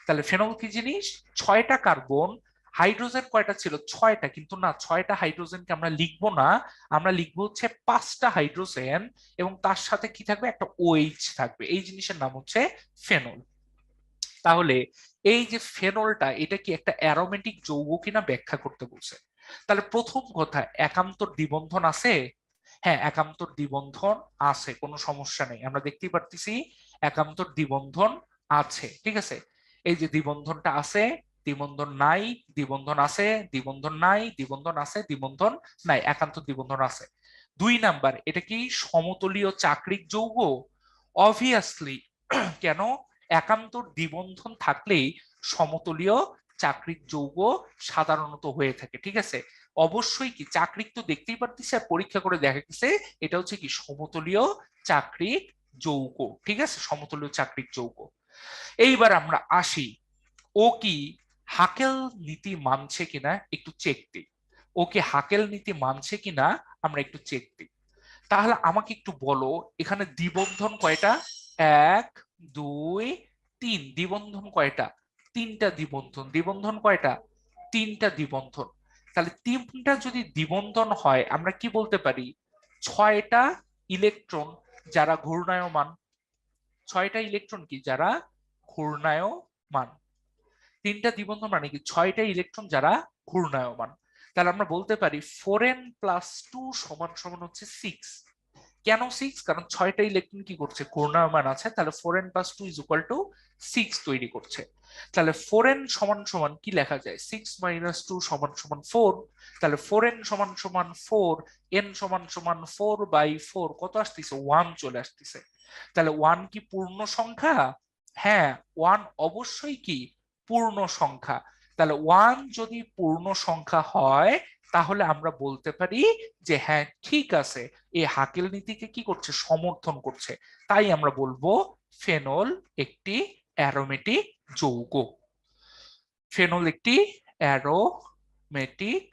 তাহলে ফেনল কি জিনিস? 6টা কার্বন, হাইড্রোজেন কয়টা ছিল? 6টা, কিন্তু না 6টা হাইড্রোজেনকে আমরা লিখবো না, আমরা লিখবো হচ্ছে 5টা হাইড্রোজেন এবং তার সাথে কি থাকবে? একটা OH থাকবে, এই জিনিসের নাম হচ্ছে ফেনল। তাহলে এই যে ফেনলটা, এটা কি একটা অ্যারোমেটিক যৌগ কিনা ব্যাখ্যা করতে বলছে। তাহলে প্রথম কথা, একান্তর দ্বিবন্ধন আছে? হ্যাঁ, একান্তর দ্বিবন্ধন আছে, কোনো সমস্যা নেই, আমরা দেখতেই পারতেছি একান্তর দ্বিবন্ধন আছে। ঠিক আছে, এই যে দ্বিবন্ধনটা আছে, দ্বিবন্ধন নাই, দ্বিবন্ধন আছে, দ্বিবন্ধন নাই, দ্বিবন্ধন আছে, দ্বিবন্ধন নাই, একান্তর দ্বিবন্ধন আছে। 2 নাম্বার, এটা কি সমতলীয় চাকরিক যৌগ? অবভিয়াসলি। কেন? একান্তর দ্বিবন্ধন থাকলেই সমতলীয় চাকরিক যৌগ সাধারণত হয়ে থাকে। ঠিক আছে, অবশ্যই কি চাকরিক তো দেখতেই পারতেছি, আর পরীক্ষা করে দেখা গেছে এটা হচ্ছে কি সমতলীয় চাকরিক যৌগ। ঠিক আছে, সমতলীয় চাকরিক যৌগ। এইবার আমরা আসি, ও কি হাকেল নীতি মানছে কিনা একটু চেক দিই। ও কি হাকেল নীতি মানছে কিনা আমরা একটু চেক দিই। তাহলে আমাকে একটু বলো এখানে দ্বিবন্ধন কয়টা? 1 2 3। দ্বিবন্ধন কয়টা? 3টা দ্বিবন্ধন। দ্বিবন্ধন কয়টা? 3টা দ্বিবন্ধন। তাহলে 3টা যদি দ্বিবন্ধন হয় আমরা কি বলতে পারি? 6টা ইলেকট্রন যারা ঘূর্ণায়মান। 6টা ইলেকট্রন কি? যারা ঘূর্ণায়মান। 3টা দ্বিবন্ধন মানে কি? 6টা ইলেকট্রন যারা ঘূর্ণায়মান। তাহলে আমরা বলতে পারি 4n+2 সমান সমান হচ্ছে 6। কেন 6? কারণ 6টা ইলেকট্রন কি করছে? ঘূর্ণায়মান আছে। তাহলে 4n+2 = 6 তৈরি করছে। তাহলে 4n সমান সমান কি লেখা যায়? 6 - 2 সমান সমান 4। তাহলে 4n সমান সমান 4, n সমান সমান 4/4, কত আসতেছে? 1 চলে আসতেছে। তাহলে 1 কি পূর্ণ সংখ্যা? হ্যাঁ, 1 অবশ্যই কি পূর্ণ সংখ্যা। তাহলে ওয়ান যদি পূর্ণ সংখ্যা হয় তাহলে আমরা বলতে পারি যে হ্যাঁ ঠিক আছে, এই হাকেল নীতিকে কি করছে, সমর্থন করছে। তাই আমরা বলবো ফেনল একটি অ্যারোমেটিক যৌগ। ফেনল একটি অ্যারোমেটিক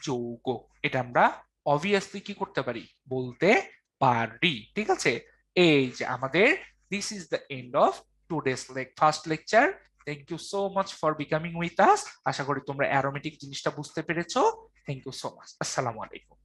যৌগ, এটা আমরা অবভিয়াসলি কি করতে পারি, বলতে পারি। ঠিক আছে, এই যে আমাদের this is the end of today's first lecture. Thank you so much for becoming with us. আশা করি তোমরা অ্যারোমেটিক জিনিসটা বুঝতে পেরেছো। Thank you so much. আসসালামু আলাইকুম।